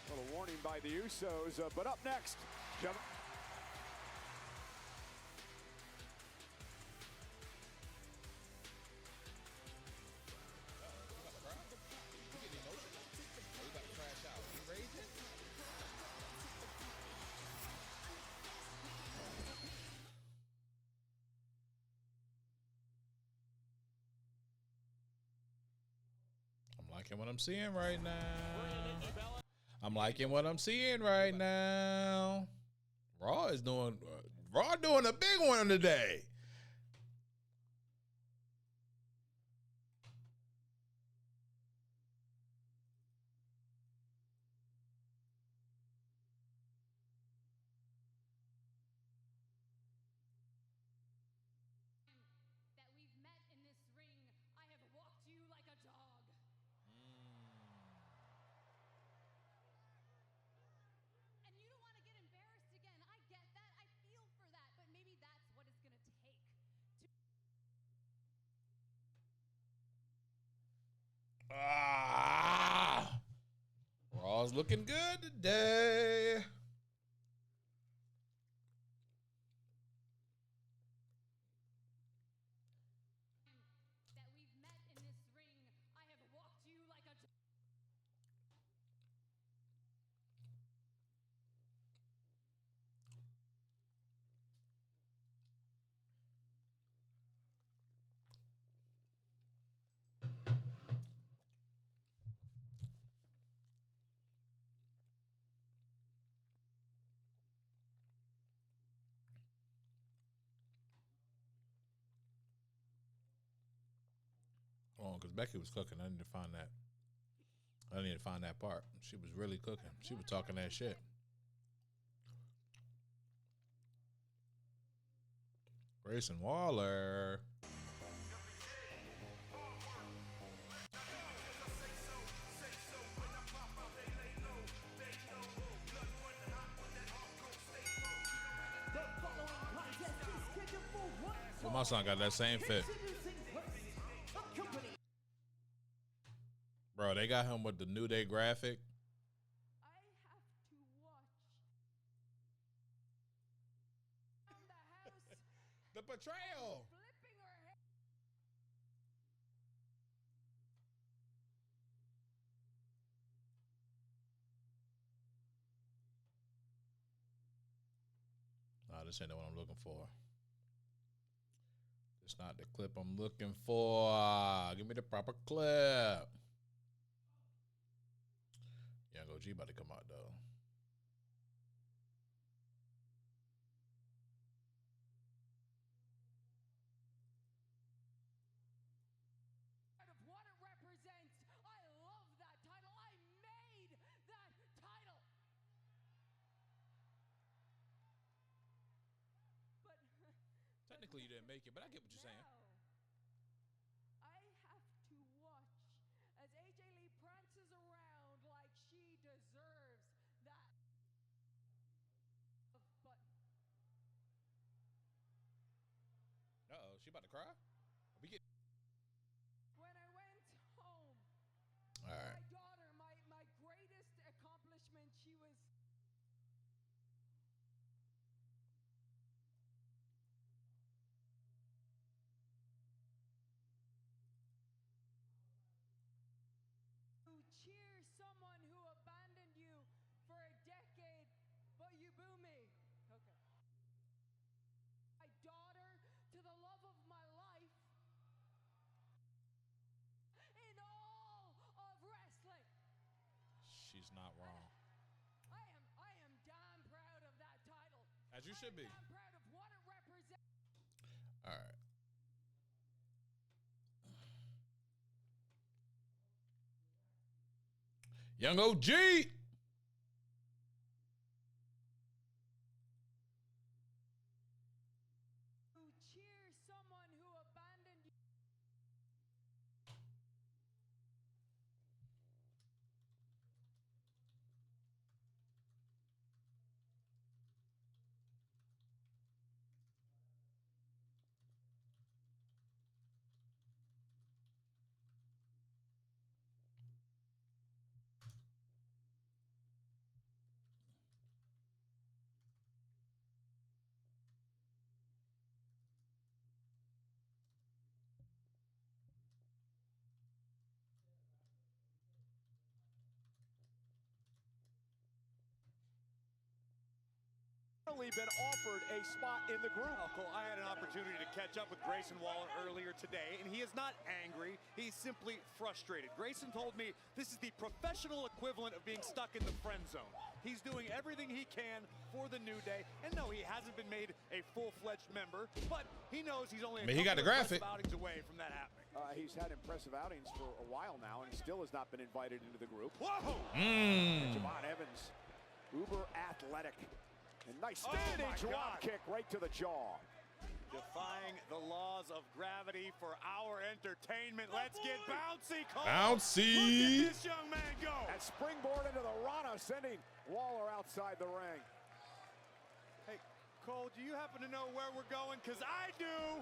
A little warning by the Usos, but up next, gentlemen. I'm liking what I'm seeing right now. I'm liking what I'm seeing right now. Raw doing a big one today. That we've met in this ring, I have walked you like a dog. And you don't want to get embarrassed again. I get that. I feel for that. But maybe that's what it's going to take. Raw's looking good today. That we've met in this ring, I have walked you like a dog. Oh, because Becky was cooking. I need to find that. I need to find that part. She was really cooking. She was talking that shit. Grayson Waller. Well, my son got that same fit. Bro, they got him with the New Day graphic. The betrayal. Nah, this ain't the one I'm looking for. It's not the clip I'm looking for. Give me the proper clip. Young OG about to come out though. Of what it represents. I love that title. I made that title. But technically you didn't make it, but I get what you're saying. I have to watch as AJ Lee prances around like she deserves that. But Uh-oh, she about to cry? We get when I went home, all right. my daughter, my greatest accomplishment, she was to cheer someone who abandoned you for a decade, but you boo me. Okay. My daughter to the love of my life in all of wrestling. She's not wrong. I am damn proud of that title. As you should be. I'm proud of what it represents. All right. Young OG. To cheer someone who abandoned you. Been offered a spot in the group. Oh, Cole, I had an opportunity to catch up with Grayson Waller earlier today, and he is not angry. He's simply frustrated. Grayson told me this is the professional equivalent of being stuck in the friend zone. He's doing everything he can for the New Day, and no, he hasn't been made a full-fledged member, but he knows he's only a he got the graphic outings away from that happening. He's had impressive outings for a while now, and he still has not been invited into the group. Whoa! Javon Evans, uber athletic. And nice standing drop kick right to the jaw. Defying the laws of gravity for our entertainment. Let's get bouncy, Cole. Bouncy. Look at this young man go. And springboard into the Rana, sending Waller outside the ring. Hey, Cole, do you happen to know where we're going? Because I do.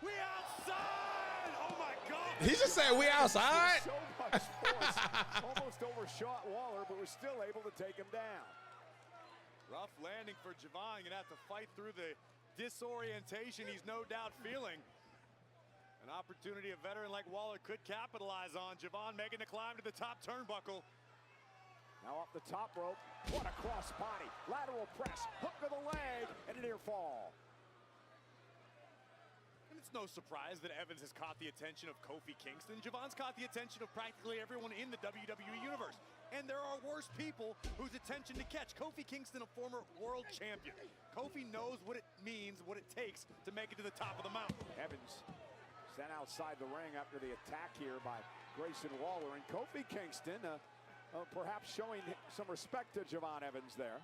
We outside. Oh, my God. He just said we outside. So much force. Almost overshot Waller, but was still able to take him down. Rough landing for Javon. Gonna have to fight through the disorientation he's no doubt feeling. An opportunity a veteran like Waller could capitalize on. Javon making the climb to the top turnbuckle. Now off the top rope. What a cross body. Lateral press. Hook to the leg and a near fall. And it's no surprise that Evans has caught the attention of Kofi Kingston. Javon's caught the attention of practically everyone in the WWE Universe. And there are worse people whose attention to catch. Kofi Kingston, a former world champion. Kofi knows what it means, what it takes to make it to the top of the mountain. Evans Sent outside the ring after the attack here by Grayson Waller. And Kofi Kingston perhaps showing some respect to Javon Evans there.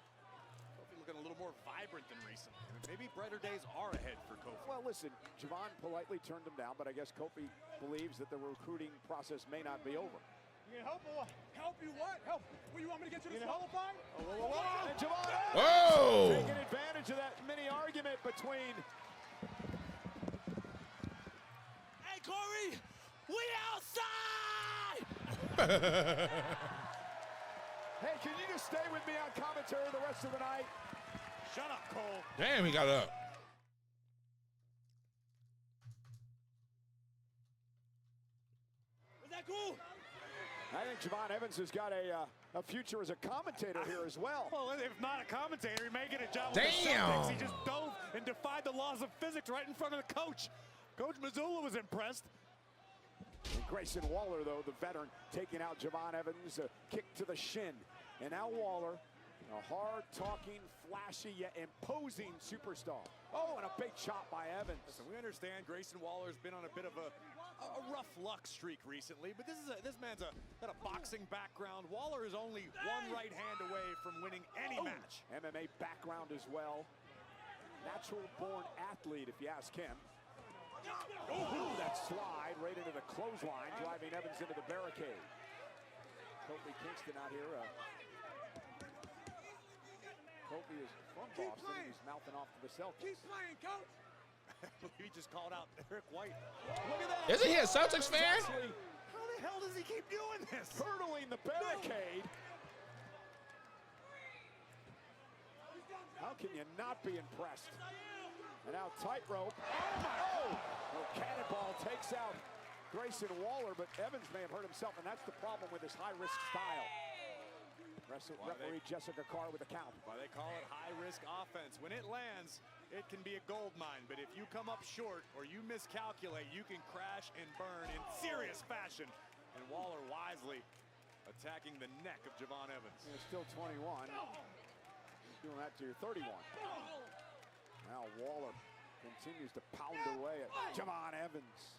Kofi looking a little more vibrant than recently. Maybe brighter days are ahead for Kofi. Well, listen, Javon politely turned him down, but I guess Kofi believes that the recruiting process may not be over. You can help or what? Help you what? Help. What, you want me to get you disqualified? And Javon Evans taking advantage of that mini argument between... Hey, Corey, we outside! Hey, can you just stay with me on commentary the rest of the night? Shut up, Cole. Damn, he got up. Was that cool? I think Javon Evans has got a future as a commentator here as well. Well, if not a commentator, he may get a job with Damn. the Celtics. He just dove and defied the laws of physics right in front of the coach. Coach Mazzulla was impressed. And Grayson Waller, though, the veteran, taking out Javon Evans, a kick to the shin. And now Waller, a hard-talking, flashy, yet imposing superstar. Oh, and a big chop by Evans. Listen, we understand Grayson Waller's been on a bit of a rough luck streak recently, but this man's got a boxing background. Waller is only one right hand away from winning any match. MMA background as well. Natural-born athlete, if you ask him. Oh, that slide right into the clothesline, driving Evans into the barricade. Kofi Kingston out here. Kofi is from Boston. He's mouthing off to the Celtics. Keep playing, coach. He just called out Eric White. Look at that. Isn't he a Celtics fan? How the hell does he keep doing this? Hurdling the barricade. How can you not be impressed? And now tightrope. Oh! Well, Cannonball takes out Grayson Waller, but Evans may have hurt himself, and that's the problem with his high-risk style. Referee Jessica Carr with the count. Why they call it high-risk offense. When it lands, it can be a gold mine, but if you come up short or you miscalculate, you can crash and burn in serious fashion. And Waller wisely attacking the neck of Javon Evans. It's still 21. Doing that to your 31. Now Waller continues to pound away at Javon Evans.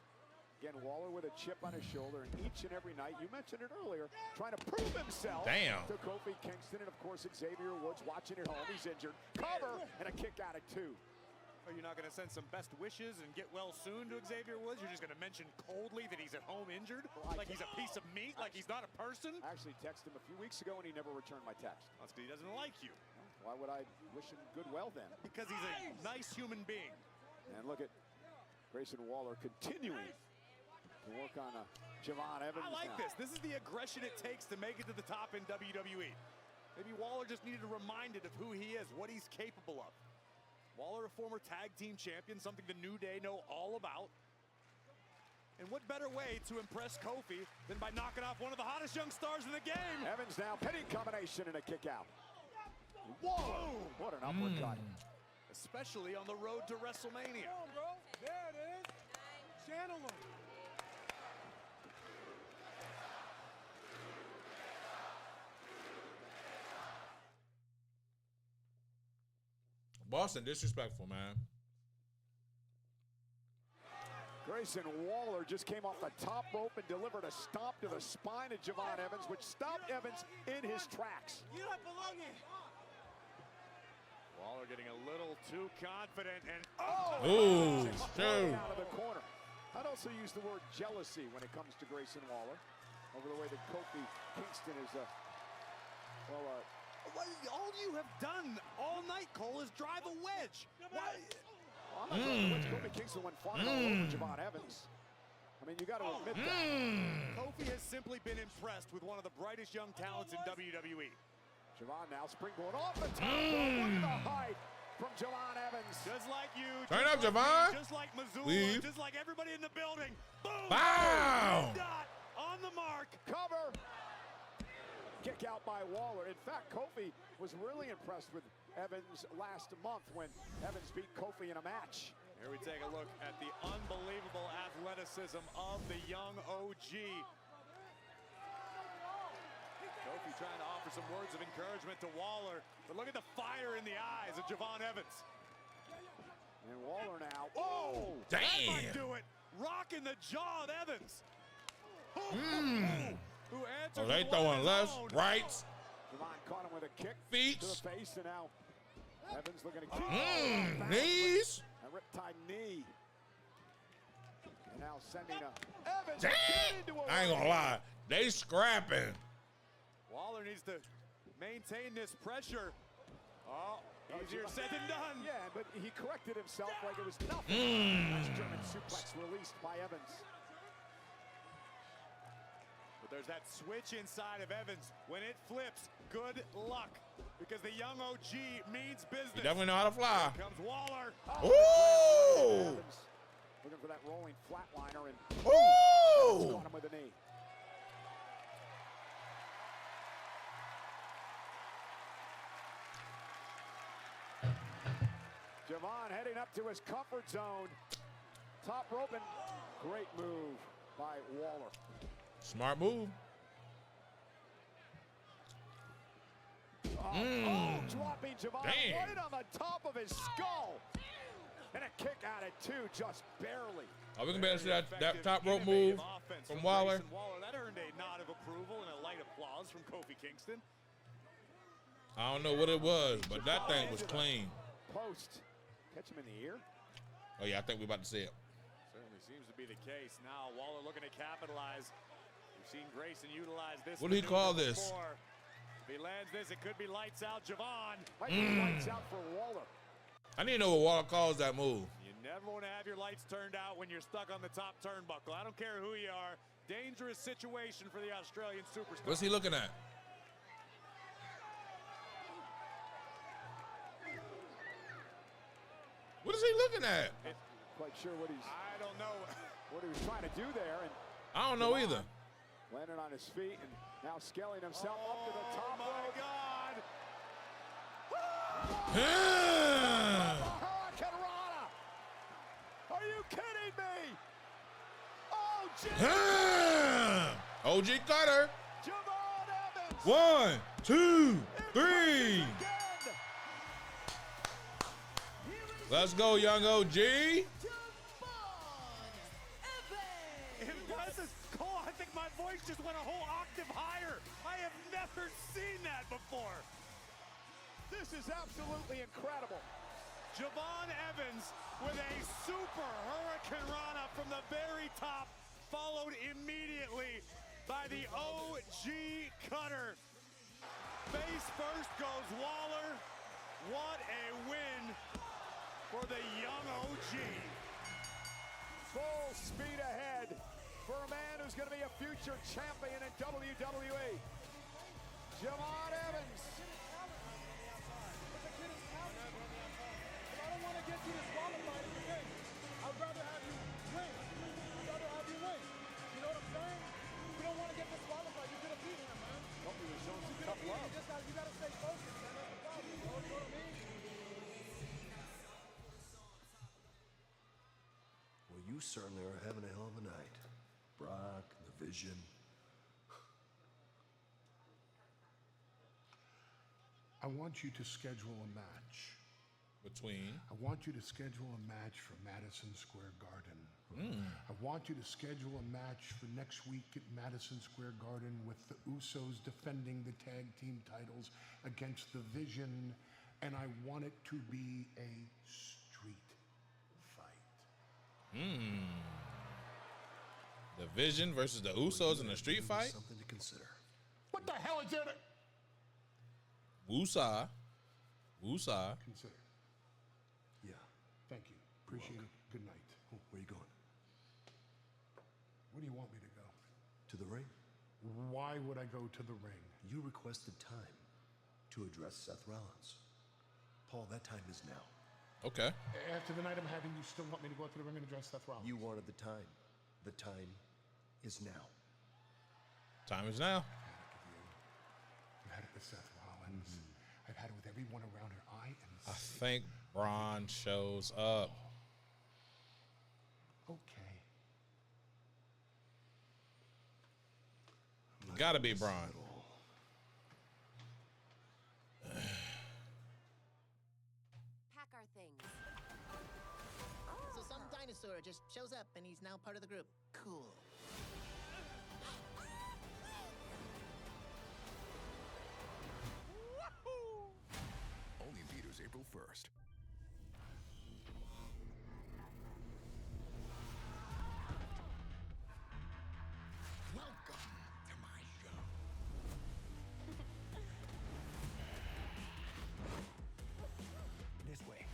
Again, Waller with a chip on his shoulder, and each and every night, you mentioned it earlier, trying to prove himself to Kofi Kingston, and of course Xavier Woods watching at home. He's injured. Cover, and a kick out at 2. Are you not going to send some best wishes and get well soon to Xavier Woods? You're just going to mention coldly that he's at home injured? Like he's a piece of meat? Like he's not a person? I actually texted him a few weeks ago, and he never returned my text. That's because he doesn't like you. Why would I wish him good well then? Because he's a nice human being. And look at Grayson Waller continuing to work on Javon Evans. I like now. this. This is the aggression it takes to make it to the top in WWE. Maybe Waller just needed reminded of who he is, what he's capable of. Waller, a former tag team champion, something the New Day know all about. And what better way to impress Kofi than by knocking off one of the hottest young stars in the game? Evans now, pinning combination and a kick out. Whoa! What an uppercut. Especially on the road to WrestleMania. Come on, bro. There it is. Channel him. Boston disrespectful, man. Grayson Waller just came off the top rope and delivered a stomp to the spine of Javon Evans, which stopped Evans in his tracks. You don't belong here. Waller getting a little too confident and out of the corner. I'd also use the word jealousy when it comes to Grayson Waller over the way that Kofi Kingston is all you have done all night, Cole, is drive a wedge. Why? I'm not sure which Kofi Kingston went far all over Javon Evans. I mean, you got to admit that. Kofi has simply been impressed with one of the brightest young talents in WWE. Javon now springboard off the top. Look at the height from Javon Evans. Just like you. Turn up, Javon. Just like Mazzulla. Just like everybody in the building. Boom. Bow. Dot on the mark. Cover. Kick out by Waller. In fact, Kofi was really impressed with Evans last month when Evans beat Kofi in a match. Here we take a look at the unbelievable athleticism of the young OG. Kofi trying to offer some words of encouragement to Waller, but look at the fire in the eyes of Javon Evans. And Waller now. Oh! Damn! That might do it. rocking the jaw of Evans. Who answers Oh, they with one of throwing his lefts, own. rights, Javon caught him with a kick feet, to the face, and now Evans looking to keep knees. a riptide knee. And now sending a Evans Damn! into a I ain't gonna lie, they scrapping. Waller needs to maintain this pressure. Oh, easier said than done. Yeah, but he corrected himself like it was nothing. Nice German suplex released by Evans. But there's that switch inside of Evans. When it flips, good luck. Because the young OG means business. You definitely know how to fly. Here comes Waller. Ooh! Evans looking for that rolling flatliner, and Ooh! caught him with a knee. Javon heading up to his comfort zone. Top rope, and great move by Waller. Smart move. Dropping Javon Damn. right on the top of his skull. And a kick out at two, just barely. Are we gonna be able to see that top rope move from Waller? That earned a nod of approval and a light applause from Kofi Kingston. I don't know what it was, but that thing was clean. Post. Catch him in the ear. Oh yeah, I think we're about to see it. Certainly seems to be the case. Now Waller looking to capitalize. We've seen Grayson utilize this. What do he call maneuver this? before. If he lands this, it could be lights out Javon. Might be lights out for Waller. I need to know what Waller calls that move. You never want to have your lights turned out when you're stuck on the top turnbuckle. I don't care who you are. Dangerous situation for the Australian superstar. What's he looking at? What is he looking at? Quite sure what he's. I don't know what he was trying to do there, and I don't know either. Landed on his feet and now scaling himself up to the top my rope. God! Hurricane Rana! Are you kidding me? Oh, OG Cutter. Javon Evans! 1, 2, 3. Let's go, young OG. Impressive. Cole, I think my voice just went a whole octave higher. I have never seen that before. This is absolutely incredible. Javon Evans with a super Hurricane Rana from the very top, followed immediately by the OG Cutter. Face first goes Waller. What a win for the young OG. Full speed ahead for a man who's going to be a future champion in WWE. Javon Evans. I don't want to get you disqualified in the game. I'd rather have you win. I'd rather have you win. You know what I'm saying? You don't want to get disqualified. You could have beat him, man. Well, he was showing some You tough love. You got to stay focused, man. That's the problem, bro. You know what I mean? Well, you certainly are having a hell of a night. Brock, the Vision. I want you to schedule a match. Between? I want you to schedule a match for Madison Square Garden. I want you to schedule a match for next week at Madison Square Garden with the Usos defending the tag team titles against the Vision, and I want it to be a street fight. The Vision versus the Usos in a street fight? Something to consider. What the hell is there to Woosah. Woosah. consider? Yeah. Thank you. Appreciate it. Good night. Oh, where are you going? Where do you want me to go? To the ring? Why would I go to the ring? You requested time to address Seth Rollins. Paul, that time is now. Okay. After the night I'm having, you still want me to go out to the ring and address Seth Rollins? You wanted the time. The time is now. Time is now. I've had it with Seth Rollins. I've had it with everyone around her. I am I sick. think Braun shows up. Okay. Gotta be Braun. Pack our things. So some dinosaurs or just shows up and he's now part of the group. Cool. Only in theaters April 1st. Welcome to my show. This way.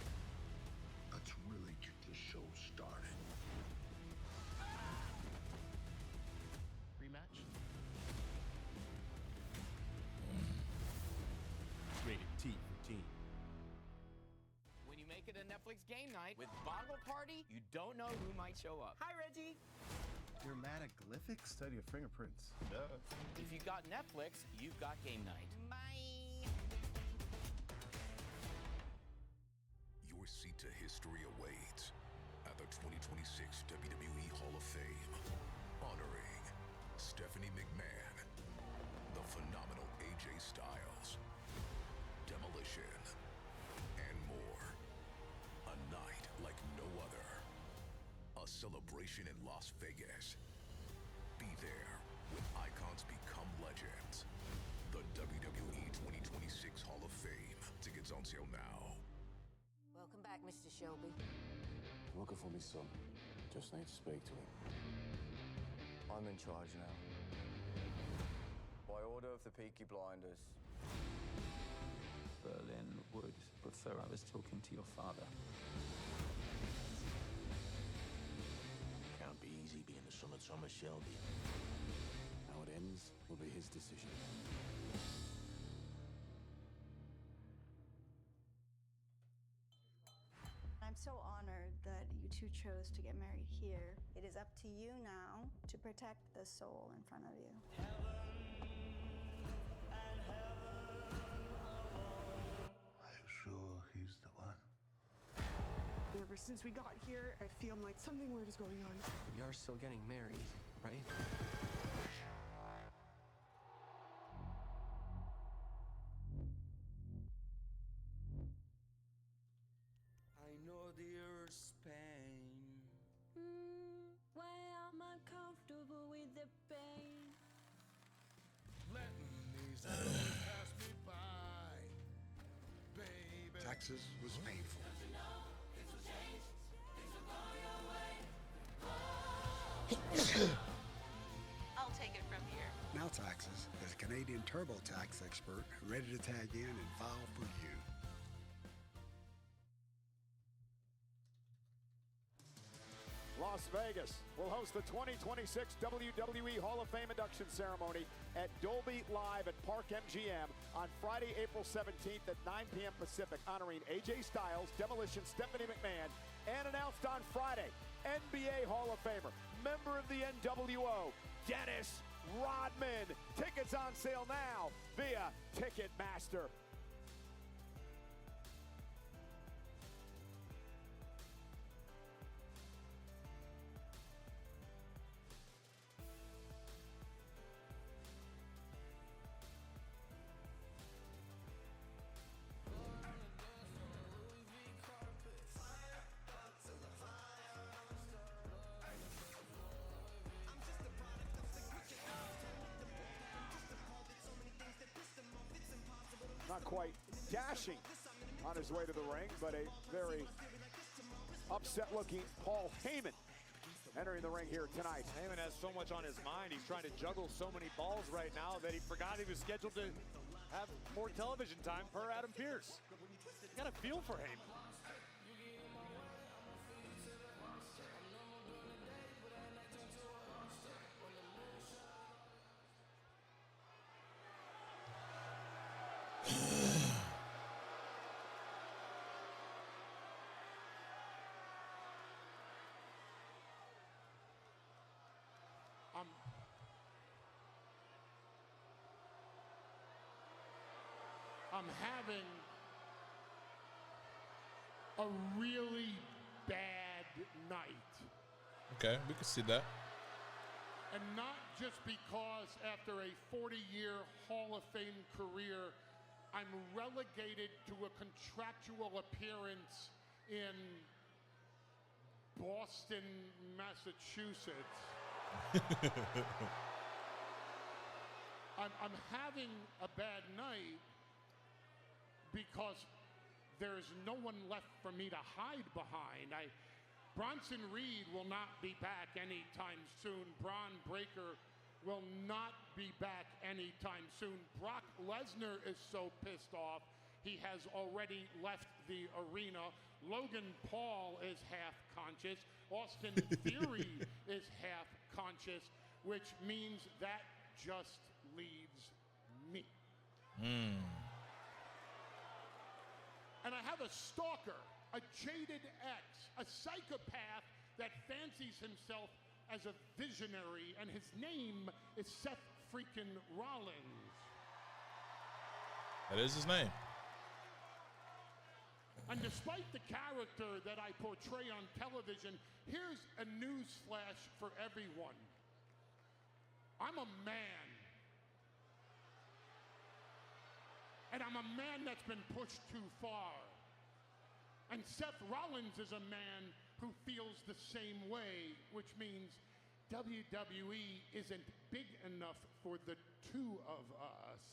Let's really get this show started. Rematch? Rated T for teen. When you make it a Netflix game night with Boggle Party, you don't know who might show up. Hi, Reggie. You're mad at Glyphic? Study of fingerprints. Duh. If you've got Netflix, you've got game night. Bye. Your seat to history awaits at the 2026 WWE Hall of Fame, honoring Stephanie McMahon, the phenomenal AJ Styles, Demolition, and more. A night like no other. A celebration in Las Vegas. Be there when icons become legends. The WWE 2026 Hall of Fame. Tickets on sale now. Welcome back, Mr. Shelby. Looking for me, son. Just need to speak to him. I'm in charge now. By order of the Peaky Blinders. Berlin would prefer I was talking to your father. Can't be easy being the son of Thomas Shelby. How it ends will be his decision. I'm so honored that you two chose to get married here. It is up to you now to protect the soul in front of you. Are you sure he's the one? Ever since we got here, I feel like something weird is going on. We are still getting married, right? I know the earth's pain. Why am I comfortable with the pain? Letting these hours pass me by, baby. Texas was painful. I'll take it from here. Now Taxes is a Canadian TurboTax expert ready to tag in and file for you. Las Vegas will host the 2026 WWE Hall of Fame induction ceremony at Dolby Live at Park MGM on Friday, April 17th at 9 p.m. Pacific, honoring AJ Styles, Demolition, Stephanie McMahon, and announced on Friday, NBA Hall of Famer, member of the NWO, Dennis Rodman. Tickets on sale now via Ticketmaster. Not quite dashing on his way to the ring, but a very upset-looking Paul Heyman entering the ring here tonight. Heyman has so much on his mind. He's trying to juggle so many balls right now that he forgot he was scheduled to have more television time per Adam Pearce. You got a feel for Heyman. I'm having a really bad night. Okay, we can see that. And not just because after a 40-year Hall of Fame career, I'm relegated to a contractual appearance in Boston, Massachusetts. I'm having a bad night because there's no one left for me to hide behind. Bronson Reed will not be back anytime soon. Braun Breaker will not be back anytime soon. Brock Lesnar is so pissed off, he has already left the arena. Logan Paul is half conscious. Austin Theory is half conscious, which means that just leaves me. And I have a stalker, a jaded ex, a psychopath that fancies himself as a visionary, and his name is Seth freaking Rollins. That is his name. And despite the character that I portray on television, here's a news flash for everyone. I'm a man. And I'm a man that's been pushed too far. And Seth Rollins is a man who feels the same way, which means WWE isn't big enough for the two of us.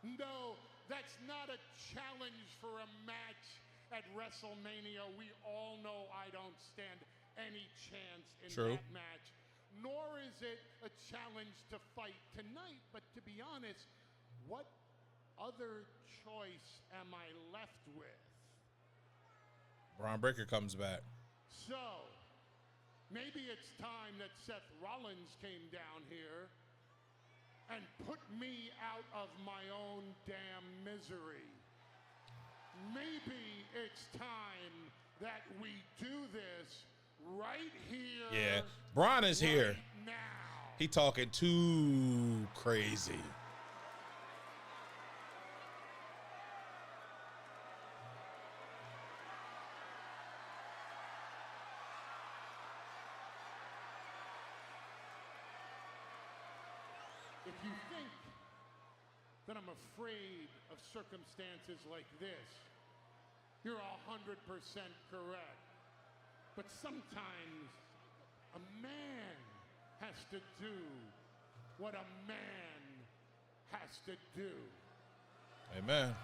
No, that's not a challenge for a match at WrestleMania. We all know I don't stand any chance in that match. Nor is it a challenge to fight tonight. But to be honest, what other choice am I left with? Braun Breaker comes back. So, maybe it's time that Seth Rollins came down here and put me out of my own damn misery. Maybe it's time that we do this right here. Yeah, Braun is here. Now. He talking too crazy. If you think that I'm afraid of circumstances like this, you're 100% correct. But sometimes a man has to do what a man has to do. Amen.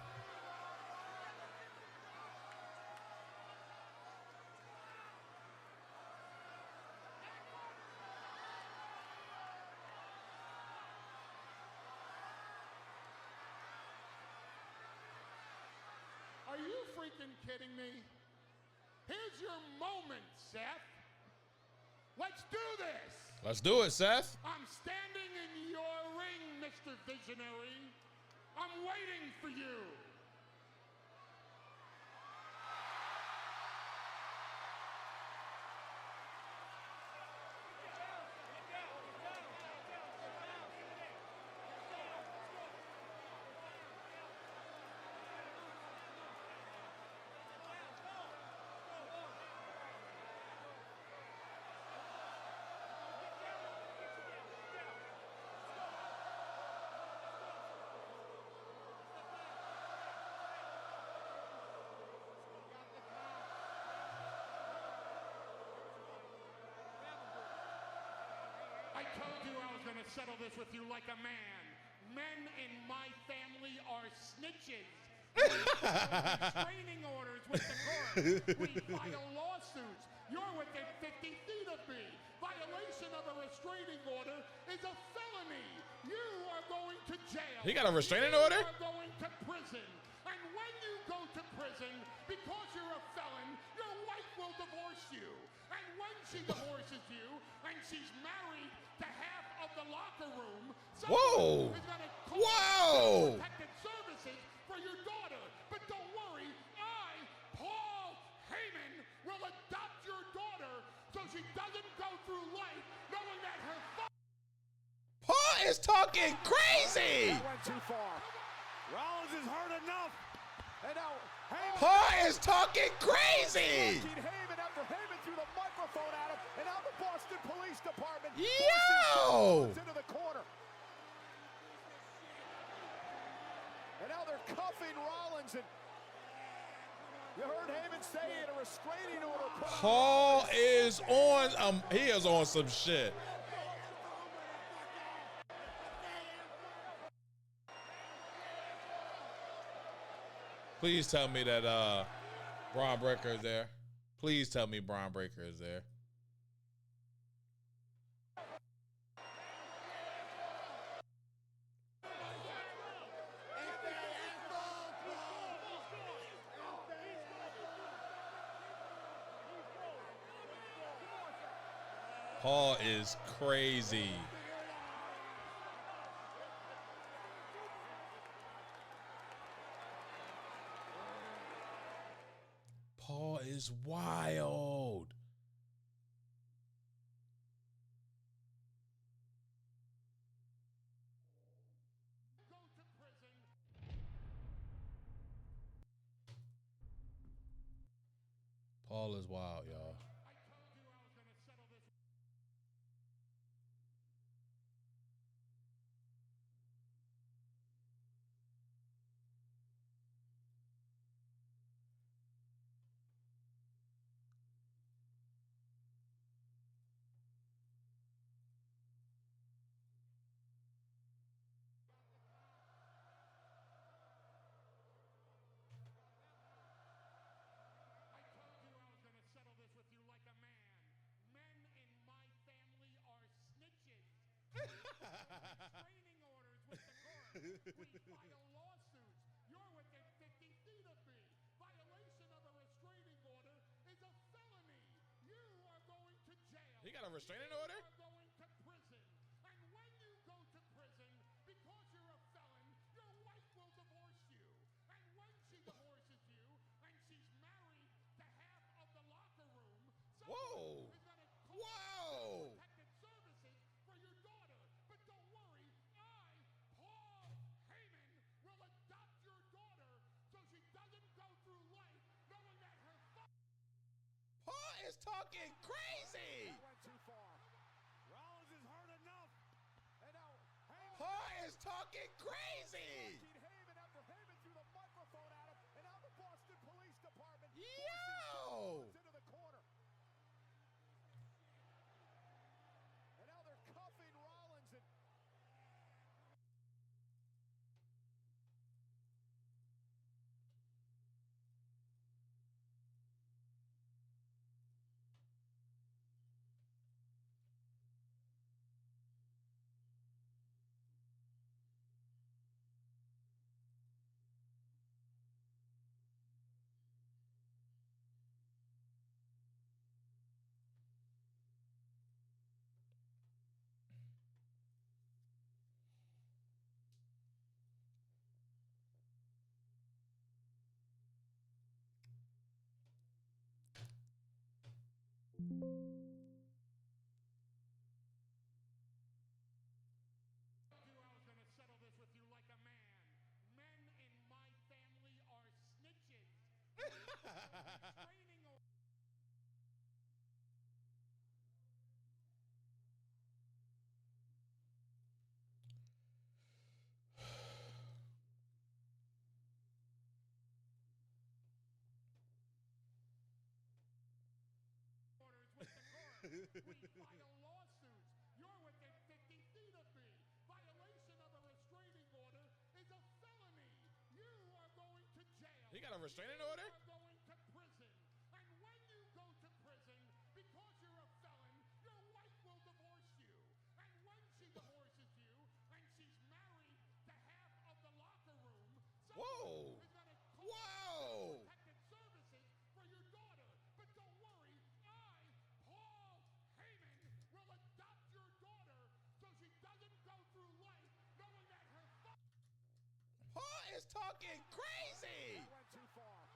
Are you freaking kidding me? Here's your moment, Seth. Let's do this. Let's do it, Seth. I'm standing in your ring, Mr. Visionary. I'm waiting for you. I told you I was going to settle this with you like a man. Men in my family are snitches. We file restraining orders with the court. We file lawsuits. You're within 50 feet of me. Violation of a restraining order is a felony. You are going to jail. He got a restraining order? You are going to prison. And when you go to prison, because you're a felon, your wife will divorce you. And when she divorces you, and she's married to half of the locker room, someone is going to call protected services for your daughter. But don't worry, I, Paul Heyman, will adopt your daughter so she doesn't go through life knowing that her father... Paul is talking crazy. That went too far. Rollins is hurt enough. And now Heyman. Paul is talking crazy. Heyman after Heyman threw the microphone at him. And now the Boston Police Department Yo! into the corner. And now they're cuffing Rollins. And You heard Heyman say a restraining order put on Paul is on. He is on some shit. Please tell me that Braun Breaker is there. Please tell me Braun Breaker is there. Paul is crazy. Paul is wild. Paul is wild, y'all. Restraining orders with the court. We file lawsuits. You're within 50 feet of me. Violation of a restraining order is a felony. You are going to jail. He got a restraining order? You are going to prison. And when you go to prison, because you're a felon, your wife will divorce you. And when she divorces you, and she's married to half of the locker room, Whoa. is going to Whoa. protected services for your daughter. But don't worry, I, Paul Heyman, will adopt your daughter so she doesn't go through life knowing that her Paul is talking crazy. That went too far. Rollins has heard enough. And now Heyman. Paul is talking crazy. Heyman after Heyman threw the microphone at him, and now the Boston Police Department Yo. into the corner. And now they're cuffing Rollins and I was going to settle this with you like a man. Men in my family are snitches. Restraining order. Orders with the court. We file lawsuits. You're within 50 feet of me. Violation of a restraining order is a felony. You are going to jail. He got a restraining order? You are going to prison. And when you go to prison, because you're a felon, your wife will divorce you. And when she divorces you, and she's married to half of the locker room, Whoa. is going to Whoa. protected services for your daughter. But don't worry, I, Paul Heyman, will adopt your daughter so she doesn't go through life knowing that her Paul is talking crazy. that went too far.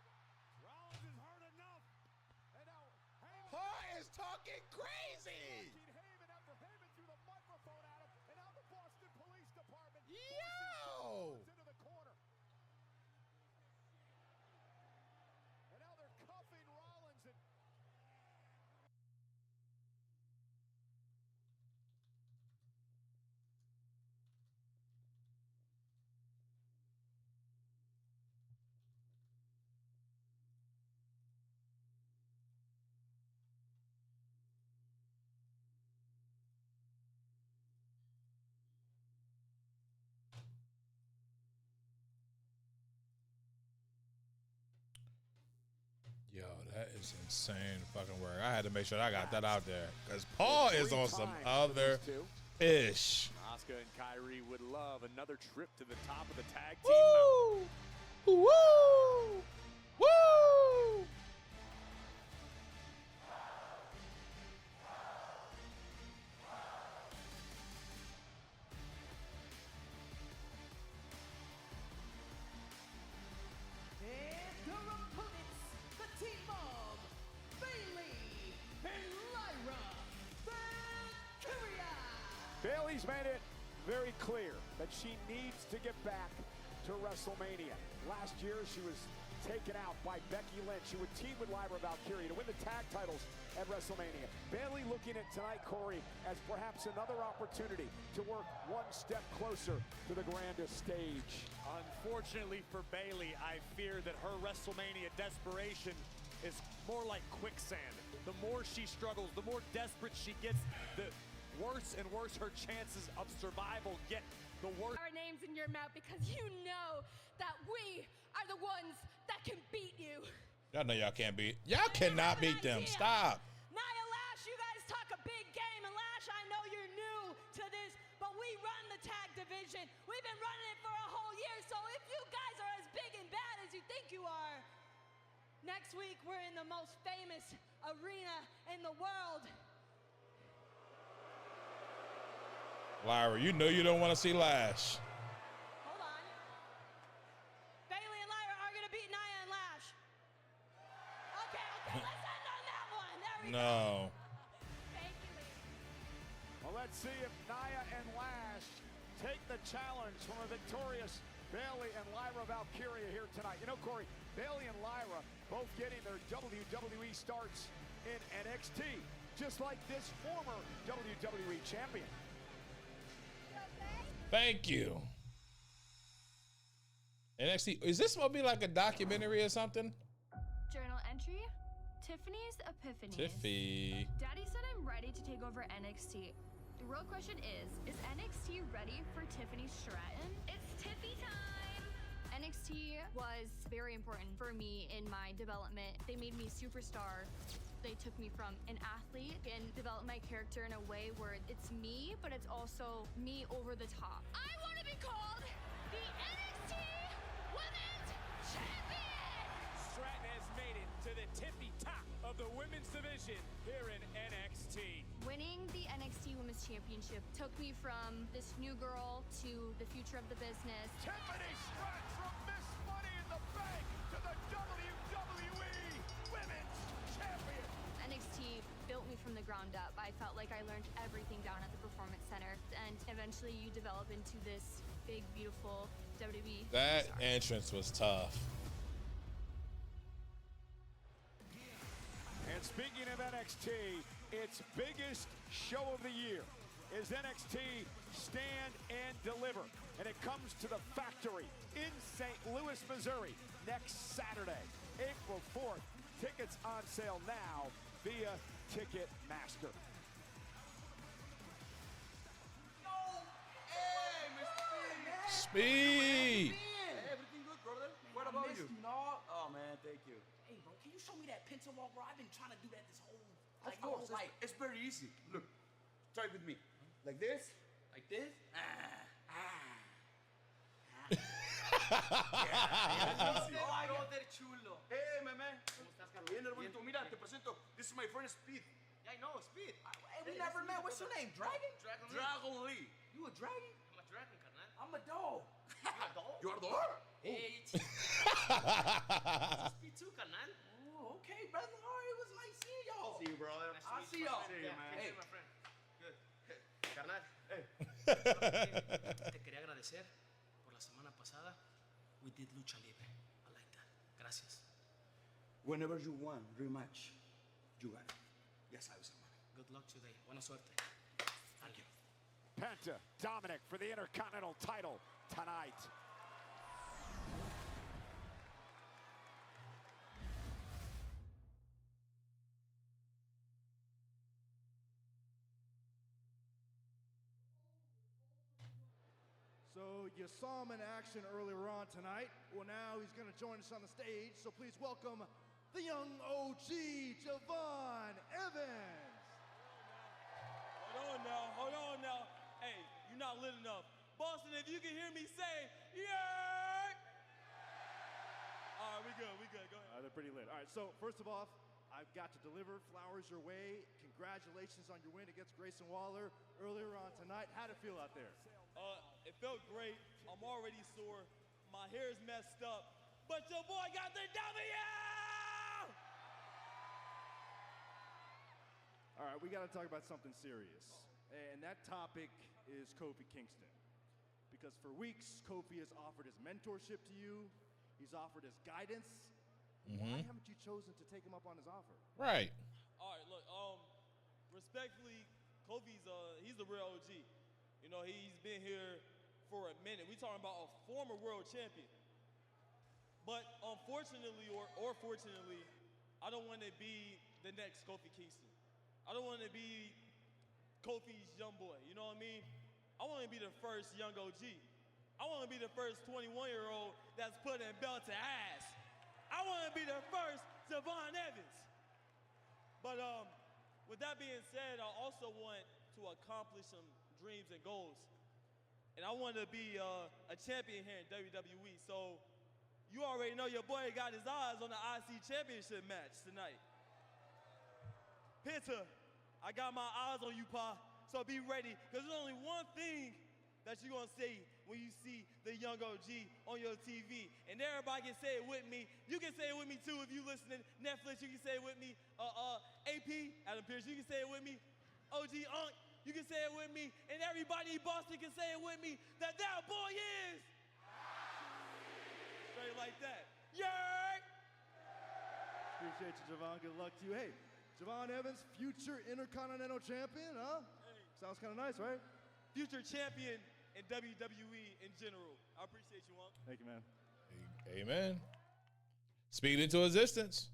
Rollins has heard enough. And now Heyman. Paul is talking crazy. Heyman after Heyman threw the microphone at him, and now the Boston Police Department Yo. into the corner. And now they're cuffing Rollins and is insane fucking work. I had to make sure I got that out there because Paul is on some other fish. Asuka and Kyrie would love another trip to the top of the tag team mountain. Woo! Woo! And their opponents, the team of Bailey and Lyra Valkyria. Bailey's made it very clear that she needs to get back to WrestleMania. Last year, she was taken out by Becky Lynch. She would team with Lyra Valkyria to win the tag titles at WrestleMania. Bailey looking at tonight, Corey, as perhaps another opportunity to work one step closer to the grandest stage. Unfortunately for Bailey, I fear that her WrestleMania desperation is more like quicksand. The more she struggles, the more desperate she gets, the worse and worse her chances of survival get. The worse. Our names in your mouth because you know that we are the ones that can beat you. Y'all know y'all can't beat. Y'all cannot beat them. Stop. Nia Lash, you guys talk a big game, and Lash, I know you're new to this, but we run the tag division. We've been running it for a whole year, so if you guys are as big and bad as you think you are, next week we're in the most famous arena in the world. Lyra, you know you don't want to see Lash. Hold on. Bailey and Lyra are going to beat Nia and Lash. Okay, let's end on that one. There we go. Thank you, ladies. Well, let's see if Nia and Lash take the challenge from a victorious Bailey and Lyra Valkyria here tonight. You know, Corey, Bailey and Lyra both getting their WWE starts in NXT, just like this former WWE champion. Thank you. NXT, is this supposed to be like a documentary or something? Journal entry, Tiffany's Epiphanies. Tiffy. Daddy said I'm ready to take over NXT. The real question is NXT ready for Tiffany Stratton? It's Tiffy time! NXT was very important for me in my development. They made me a superstar. They took me from an athlete and developed my character in a way where it's me, but it's also me over the top. I want to be called the NXT Women's Champion! Stratton has made it to the tippy top of the women's division here in NXT. Winning the NXT Women's Championship took me from this new girl to the future of the business. Tiffany Stratton from Miss Money in the Bank to the WWE Women's Champion. NXT built me from the ground up. I felt like I learned everything down at the Performance Center, and eventually you develop into this big, beautiful WWE That star. entrance was tough. And speaking of NXT, its biggest show of the year is NXT Stand and Deliver. And it comes to the Factory in St. Louis, Missouri, next Saturday, April 4th. Tickets on sale now via Ticketmaster. Speed. Everything good, brother? What about you? Oh man, thank you. Hey, bro, can you show me that pincer walk, bro? I've been trying to do that this whole Of course, it's very easy. Look, try with me. Like this, like this. Brother chulo. Hey, man. Bien, hermanito. Mira, te presento. This is my friend Speed. Yeah, I know, Speed. Hey, we never met. What's your name? Dragon? Dragon Lee. You a dragon? I'm a dragon, carnal. I'm a dog. You a dog? You are the dog? Hey, Speed too, carnal. Oh, okay, brother. All right, it was nice seeing y'all. See you, brother. I'll see y'all. See you, man. Hey, my friend. Good. Carnal. Hey. Te quería agradecer por la semana pasada. We did lucha libre. I like that. Gracias. Whenever you want rematch, you got it. Yes, I was a man. Good luck today. Buena suerte. Thank you. Penta, Dominic for the Intercontinental title tonight. So you saw him in action earlier on tonight. Well, now he's going to join us on the stage. So please welcome the young OG, Javon Evans. Hold on now. Hey, you're not lit enough. Boston, if you can hear me say, yeah! All right, we good, go ahead. They're pretty lit. All right, so first of all, I've got to deliver flowers your way. Congratulations on your win against Grayson Waller earlier on tonight. How'd it feel out there? It felt great. I'm already sore. My hair is messed up, but your boy got the W! All right, we got to talk about something serious. And that topic is Kofi Kingston. Because for weeks, Kofi has offered his mentorship to you. He's offered his guidance. Why haven't you chosen to take him up on his offer? Right. All right, look, respectfully, Kofi's, he's the real OG. You know, he's been here for a minute. We talking about a former world champion. But unfortunately, or fortunately, I don't want to be the next Kofi Kingston. I don't want to be Kofi's young boy, you know what I mean? I want to be the first young OG. I want to be the first 21-year-old that's putting belt to ass. I want to be the first Javon Evans. But with that being said, I also want to accomplish some dreams and goals. And I want to be a champion here in WWE. So you already know your boy got his eyes on the IC Championship match tonight. Penta, I got my eyes on you, Pa, so be ready, because there's only one thing that you're going to say when you see the young OG on your TV. And everybody can say it with me. You can say it with me, too, if you listen to Netflix. You can say it with me. AP, Adam Pearce, you can say it with me. OG Unk, you can say it with me. And everybody in Boston can say it with me, that boy is. Straight like that. Yeah! Appreciate you, Javon. Good luck to you. Hey, Javon Evans, future Intercontinental Champion, huh? Hey. Sounds kind of nice, right? Future champion in WWE in general. I appreciate you, Unc. Thank you, man. Amen. Speak it into existence.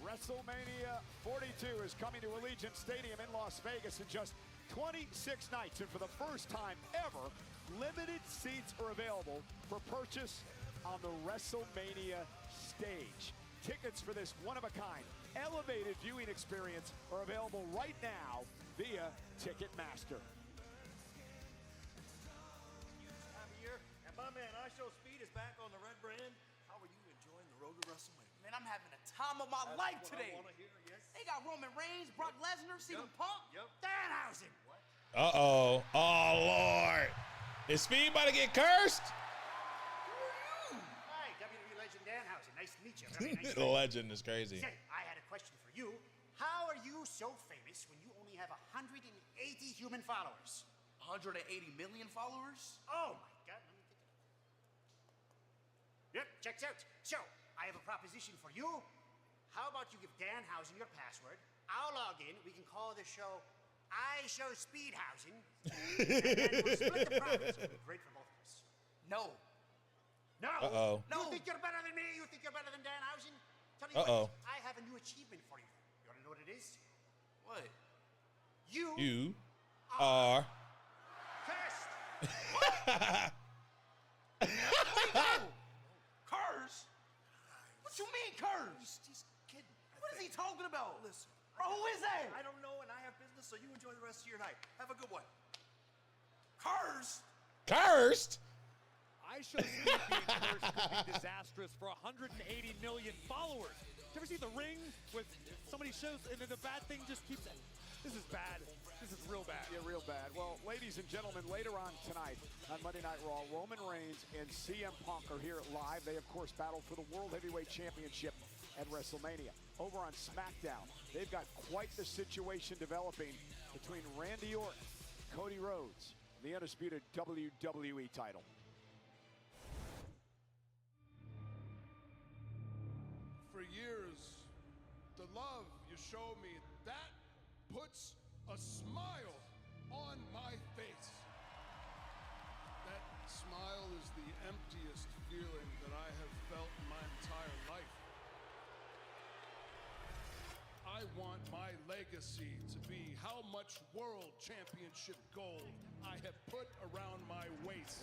WrestleMania 42 is coming to Allegiant Stadium in Las Vegas in just 26 nights. And for the first time ever, limited seats are available for purchase on the WrestleMania stage. Tickets for this one-of-a-kind, elevated viewing experience are available right now via Ticketmaster. Time of year, and my man, I Show Speed is back on the red brand. How are you enjoying the road to WrestleMania? Man, I'm having a time of my life today. I want to hear, yes. They got Roman Reigns, Brock Lesnar, CM Punk, Danhausen. What? Uh-oh. Oh, Lord. Is Speed about to get cursed? Hi, WWE legend Danhausen. Nice to meet you. Very nice The legend is crazy. Say, I had a question for you. How are you so famous when you only have 180 human followers? 180 million followers? Oh, my God. Let me get that. Yep, checks out. So, I have a proposition for you. How about you give Danhausen your password? I'll log in. We can call the show I Show Speedhausen. And then we'll split the profits. It'll be great for both of us. No. No? Uh-oh. No. You think you're better than me? You think you're better than Danhausen? Tell you what, I have a new achievement for you. You want to know what it is? What? You are cursed. Cursed? What you mean cursed? He's kidding. What is he talking about? Listen. Bro, who is that? I don't know, and I have business, so you enjoy the rest of your night. Have a good one. Cursed? Cursed? I Show Speed being cursed could be disastrous for 180 million followers. Did you ever see The Ring with somebody shows and then the bad thing just keeps... This is bad. This is real bad. Yeah, real bad. Well, ladies and gentlemen, later on tonight on Monday Night Raw, Roman Reigns and CM Punk are here live. They, of course, battle for the World Heavyweight Championship at WrestleMania. Over on SmackDown, they've got quite the situation developing between Randy Orton, Cody Rhodes, and the undisputed WWE title. For years, the love you show me, that puts a smile on my face. That smile is the emptiest feeling that I have felt in my entire life. I want my legacy to be how much world championship gold I have put around my waist.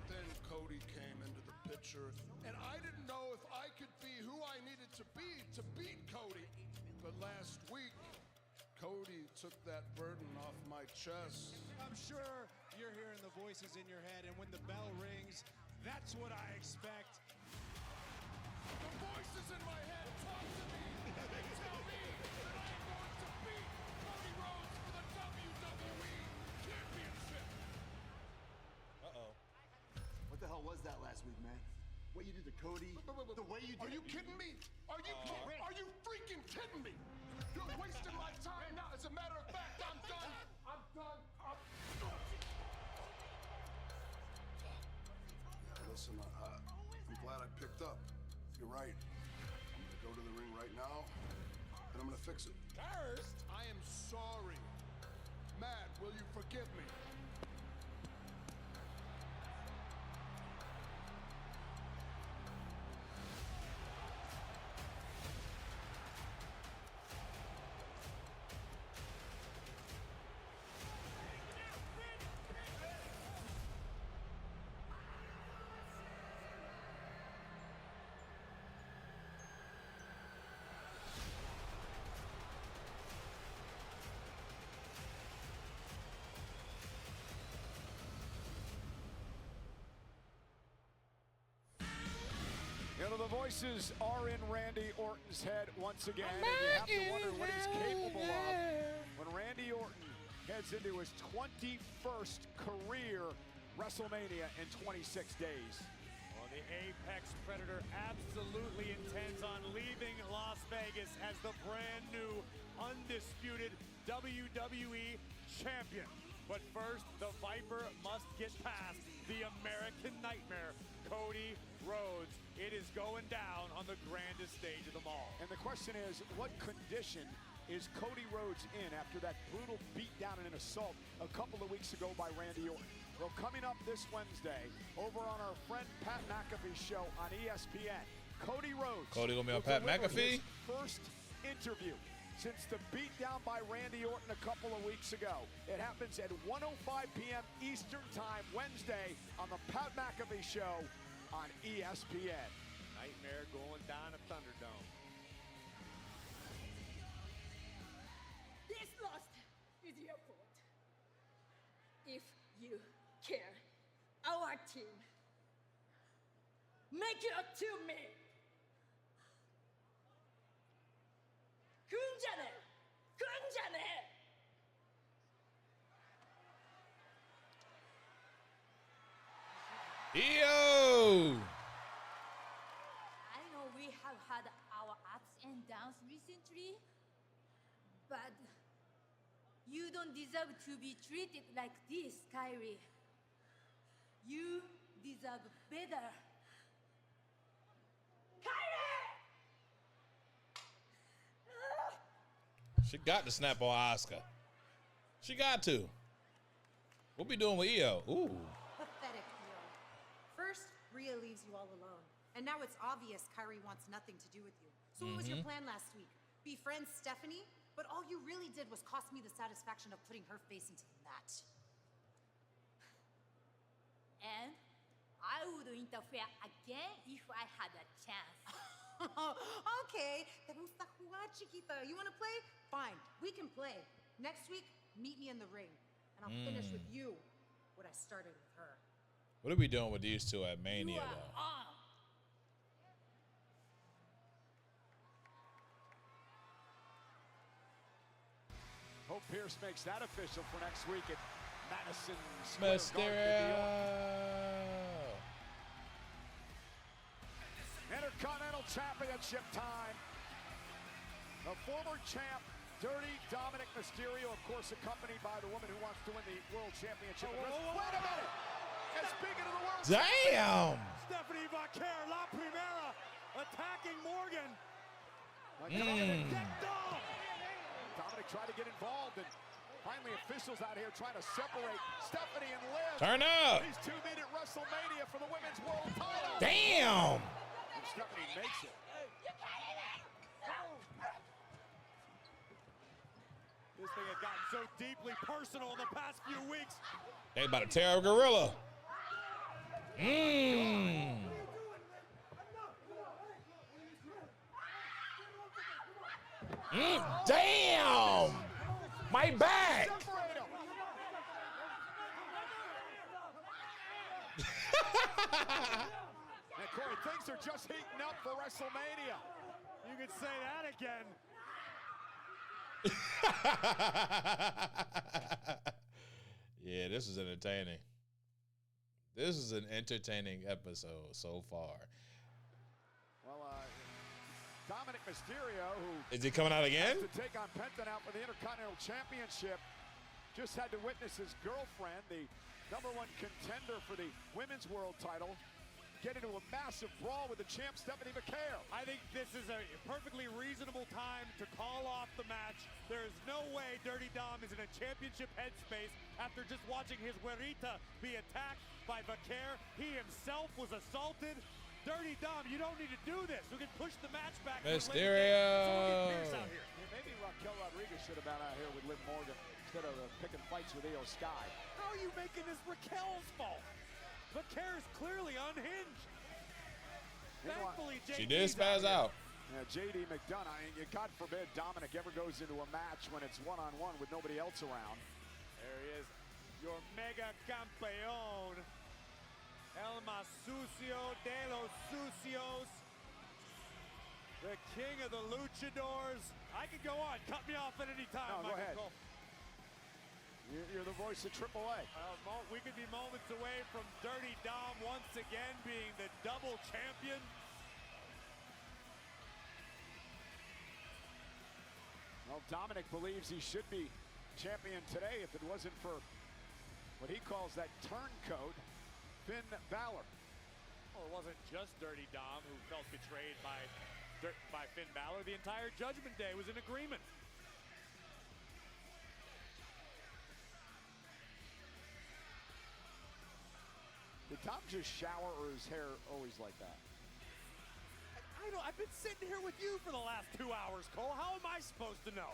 then Cody came into the picture, and I didn't know if I could be who I needed to be to beat Cody. But last week, Cody took that burden off my chest. I'm sure you're hearing the voices in your head, and when the bell rings, that's what I expect. The voices in my head talk to me. They tell me that I'm going to beat Cody Rhodes for the WWE Championship. Uh-oh. What the hell was that last week, man? What you did to Cody, the way you did. Are you kidding me? Are you freaking kidding me? You're wasting my time now. As a matter of fact, I'm done. I'm done. Listen, I'm glad I picked up. You're right. I'm gonna go to the ring right now, and I'm gonna fix it. Cursed? I am sorry. Matt, will you forgive me? You know, the voices are in Randy Orton's head once again, and you have to wonder what he's capable of when Randy Orton heads into his 21st career WrestleMania in 26 days. Well, the Apex Predator absolutely intends on leaving Las Vegas as the brand new, undisputed WWE champion. But first, the Viper must get past the American Nightmare, Cody Rhodes. It is going down on the grandest stage of them all. And the question is, what condition is Cody Rhodes in after that brutal beatdown and an assault a couple of weeks ago by Randy Orton? Well, coming up this Wednesday, over on our friend Pat McAfee's show on ESPN, Cody Rhodes. Cody gonna be on Pat McAfee? His first interview since the beatdown by Randy Orton a couple of weeks ago. It happens at 1:05 p.m. Eastern Time Wednesday on the Pat McAfee show on ESPN. Nightmare going down at Thunderdome. This loss is your fault. If you care, our team, make it up to me. 군자네, 군자네. Yo! I know we have had our ups and downs recently, but you don't deserve to be treated like this, Kyrie. You deserve better. She got to snap on Asuka. She got to. What we doing with Io? Ooh. Pathetic, Io. First, Rhea leaves you all alone. And now it's obvious Kyrie wants nothing to do with you. So what was your plan last week? Befriend Stephanie? But all you really did was cost me the satisfaction of putting her face into the mat. And I would interfere again if I had a chance. Okay, te gusta jugar, chiquita. You want to play? Fine, we can play. Next week, meet me in the ring, and I'll finish with you what I started with her. What are we doing with these two at Mania, though? Hope Pierce makes that official for next week at Madison Square Garden. Intercontinental Championship time. The former champ, Dirty Dominic Mysterio, of course, accompanied by the woman who wants to win the World Championship. Wait a minute! And speaking of the World Damn! Stephanie Vaquer, La Primera, attacking Morgan. Dominic tried to get involved, and finally officials out here trying to separate Stephanie and Liv. Turn up! These 2 meet at WrestleMania for the women's world title. Damn! And Stephanie makes it. This thing has gotten so deeply personal in the past few weeks. They about to tear a gorilla. Damn! My back! And Corey, things are just heating up for WrestleMania. You could say that again. Yeah, this is entertaining. This is an entertaining episode so far. Well, Dominic Mysterio, who is he coming out again? has to take on Penta now for the Intercontinental Championship, just had to witness his girlfriend, the #1 contender for the Women's World title, get into a massive brawl with the champ Stephanie McMahon. I think this is a perfectly reasonable time to call off the match. There is no way Dirty Dom is in a championship headspace after just watching his güerita be attacked by Vaquer. He himself was assaulted. Dirty Dom, you don't need to do this. We can push the match back. Mysterio. Yeah, maybe Raquel Rodriguez should have been out here with Liv Morgan instead of picking fights with Io Sky. How are you making this Raquel's fault? Vaquer is clearly unhinged. Thankfully, She did spaz out. Yeah, JD McDonough, I mean, God forbid Dominic ever goes into a match when it's one-on-one with nobody else around. There he is, your mega campeón, el más sucio de los sucios, the king of the luchadors. I could go on, cut me off at any time. No, go ahead. Cole. You're the voice of AAA. We could be moments away from Dirty Dom once again being the double champion. Well, Dominic believes he should be champion today if it wasn't for what he calls that turncoat, Finn Balor. Well, it wasn't just Dirty Dom who felt betrayed by Finn Balor. The entire Judgment Day was in agreement. Did Dom just shower, or his hair always like that? I've been sitting here with you for the last 2 hours, Cole. How am I supposed to know?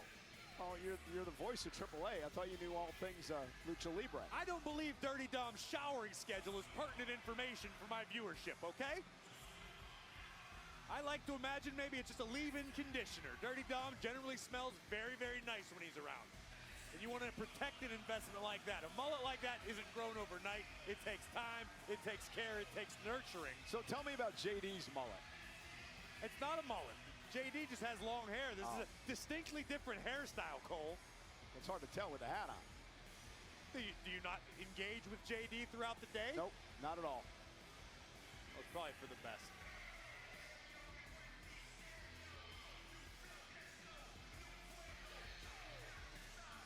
Oh, you're the voice of AAA. I thought you knew all things Lucha Libre. I don't believe Dirty Dom's showering schedule is pertinent information for my viewership, okay? I like to imagine maybe it's just a leave-in conditioner. Dirty Dom generally smells very, very nice when he's around. And you want to protect an investment like that. A mullet like that isn't grown overnight. It takes time, it takes care, it takes nurturing. So tell me about JD's mullet. It's not a mullet. JD just has long hair. This is a distinctly different hairstyle, Cole. It's hard to tell with the hat on. Do you not engage with JD throughout the day? Nope, not at all. Well, it's probably for the best.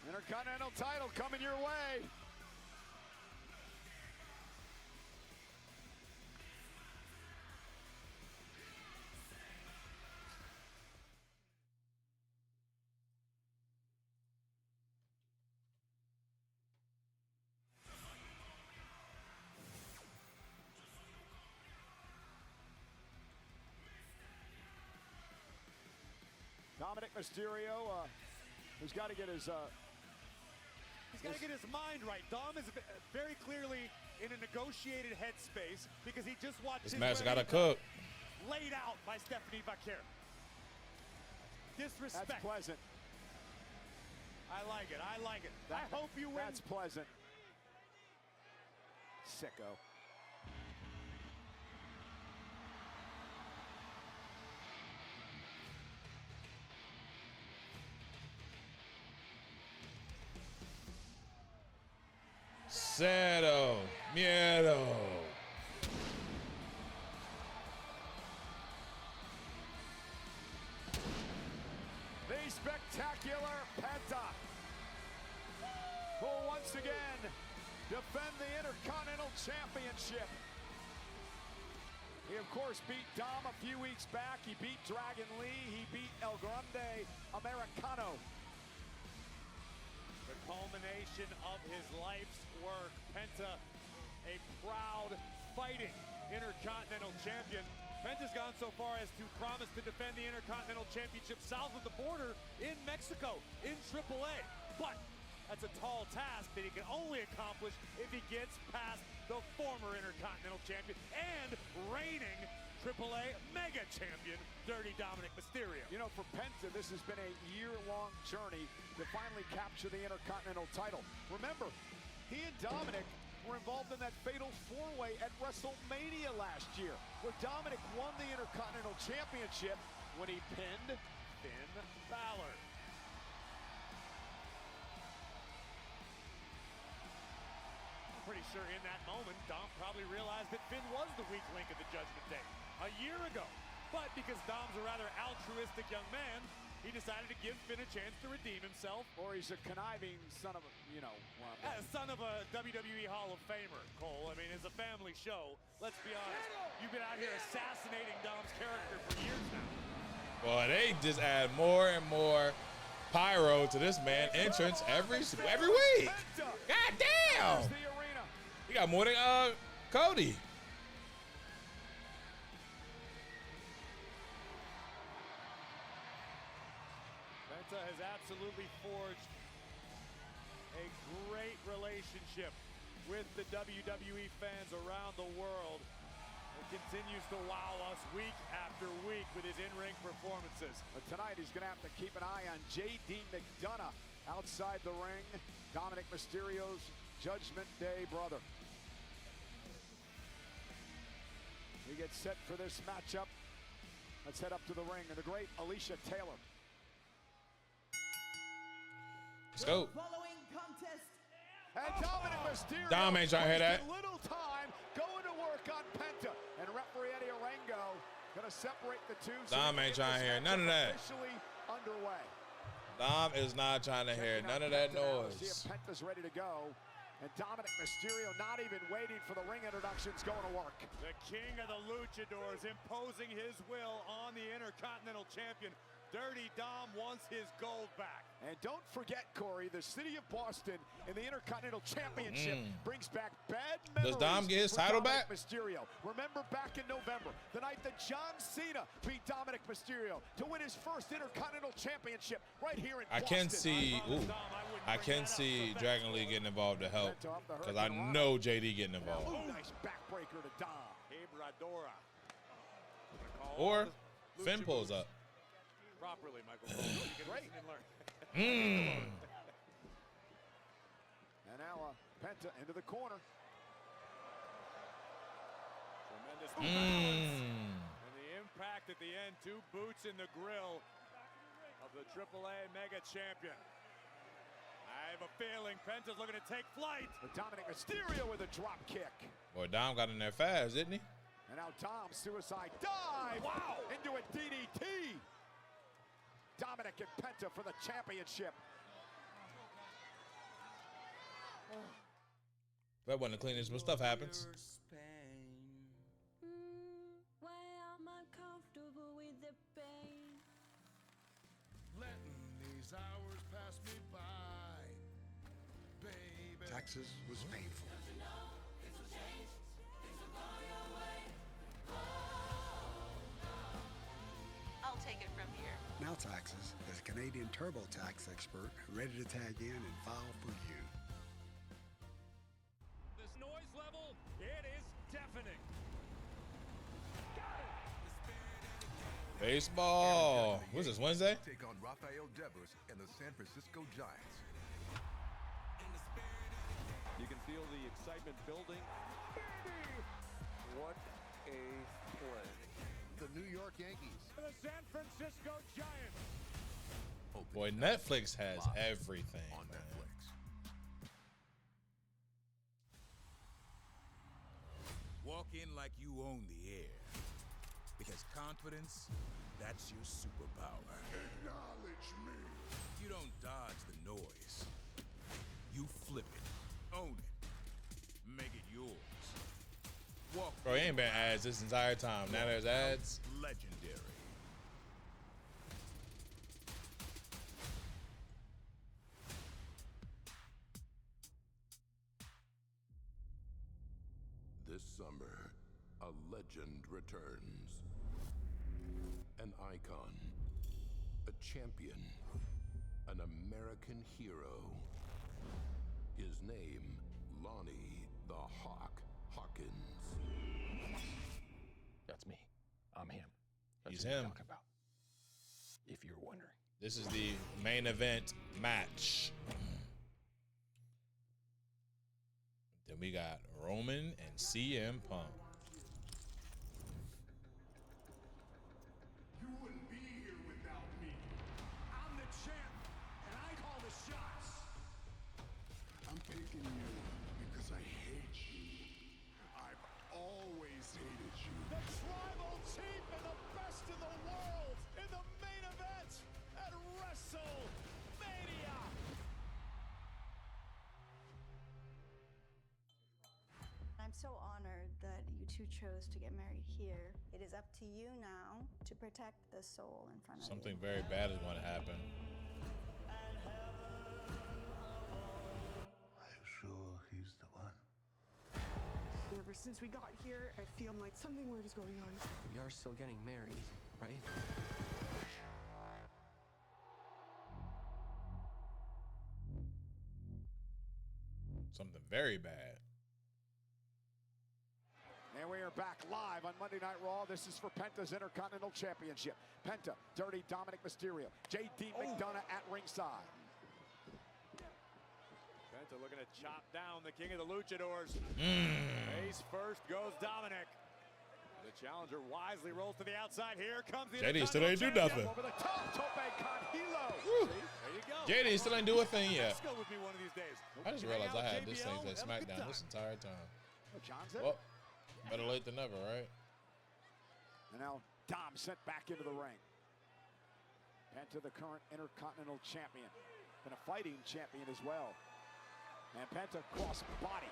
Intercontinental title coming your way. Dominic Mysterio, who's got to get his... He's got to get his mind right. Dom is very clearly in a negotiated headspace because he just watched This his match got to wedding cook. laid out by Stephanie Vaquer. Disrespect. That's pleasant. I like it. I like it. I hope you win. That's pleasant. Sicko. Cero miedo. The spectacular Penta will once again defend the Intercontinental Championship. He, of course, beat Dom a few weeks back. He beat Dragon Lee. He beat El Grande Americano. The culmination of his life's work. Penta, a proud, fighting Intercontinental Champion. Penta's gone so far as to promise to defend the Intercontinental Championship south of the border in Mexico, in AAA. But That's a tall task that he can only accomplish if he gets past the former Intercontinental Champion and reigning AAA Mega Champion, Dirty Dominic Mysterio. You know, for Penta, this has been a year-long journey to finally capture the Intercontinental title. Remember, he and Dominic were involved in that fatal four-way at WrestleMania last year, where Dominic won the Intercontinental Championship when he pinned Finn Balor. I'm pretty sure in that moment, Dom probably realized that Finn was the weak link of the Judgment Day a year ago. But because Dom's a rather altruistic young man, he decided to give Finn a chance to redeem himself. Or he's a conniving son of a, Son of a WWE Hall of Famer, Cole. I mean, it's a family show. Let's be honest. You've been out here assassinating Dom's character for years now. Well, they just add more and more pyro to this man entrance every week. God damn! You got more than Cody. Penta has absolutely forged a great relationship with the WWE fans around the world. It continues to wow us week after week with his in-ring performances. But tonight he's going to have to keep an eye on J.D. McDonough outside the ring, Dominic Mysterio's Judgment Day brother. We get set for this matchup. Let's head up to the ring and the great Alicia Taylor. Let's go. Following contest. And Dominic Mysterio. Dom ain't trying to hear that. Little time going to work on Penta. And referee Eddie Orengo going to separate the two. Dom ain't trying to hear none of that. Officially underway. Dom is not trying to hear none of that noise. See if Penta's ready to go. And Dominic Mysterio not even waiting for the ring introductions, going to work. The king of the luchadors imposing his will on the Intercontinental Champion. Dirty Dom wants his gold back. And don't forget, Corey, the city of Boston in the Intercontinental Championship brings back bad memories. Does Dom get his title back? Mysterio. Remember back in November, the night that John Cena beat Dominic Mysterio to win his first Intercontinental Championship right here in Boston. I can see Dragon Lee getting involved to help, because I know JD getting involved. Nice backbreaker to Dom. Ibradora. Or Finn pulls up. Properly, Michael Cole. You can Great. listen and learn. And now Penta into the corner. Tremendous and the impact at the end. 2 boots in the grill of the AAA Mega Champion. I have a feeling Penta's looking to take flight. But Dominic Mysterio with a drop kick. Boy, Dom got in there fast, didn't he? And now Dom's suicide dive into a DDT. Dominic and Penta for the championship. That wasn't the cleanest, but stuff happens. Why am I comfortable with the pain? Letting these hours pass me by, baby. Taxes was painful. I'll take it from here. Now Taxes is a Canadian TurboTax expert ready to tag in and file for you. This noise level, it is deafening. Baseball. What's this, Wednesday? Take on Rafael Devers and the San Francisco Giants. You can feel the excitement building. What a play. The New York Yankees. The San Francisco Giants. Boy, Netflix has everything. On Netflix. Walk in like you own the air. Because confidence, that's your superpower. Acknowledge me. You don't dodge the noise. You flip it. Own it. Make it yours. Walk. Bro, he ain't been ads this entire time. Now there's ads. Legendary. This summer, a legend returns. An icon, a champion, an American hero. His name, Lonnie the Hawk Hawkins. That's me. I'm him. That's He's who we're him. talking about, if you're wondering. This is the main event match. Then we got Roman and CM Punk. You wouldn't be here without me. I'm the champ, and I call the shots. I'm picking you because I hate you. I've always hated you. The tribal chief and the best in the world in the main event at WrestleMania. I'm so honored that you two chose to get married here. It is up to you now to protect the soul in front of Something you. very bad is going to happen. Are you sure he's the one? Ever since we got here, I feel like something weird is going on. We are still getting married, right? Something very bad. And we are back live on Monday Night Raw. This is for Penta's Intercontinental Championship. Penta, Dirty Dominic Mysterio, J.D. McDonough at ringside. Penta looking to chop down the king of the luchadors. Face first goes Dominic. The challenger wisely rolls to the outside. Here comes the JD still ain't do nothing. Over the top, tope con hilo. See? There you go. JD still ain't do a thing yet. Let's go with me one of these days. I just realized I had this thing at SmackDown this entire time. Well, better late than never, right? And now Dom sent back into the ring. Penta, the current Intercontinental Champion, and a fighting champion as well. And Penta cross body.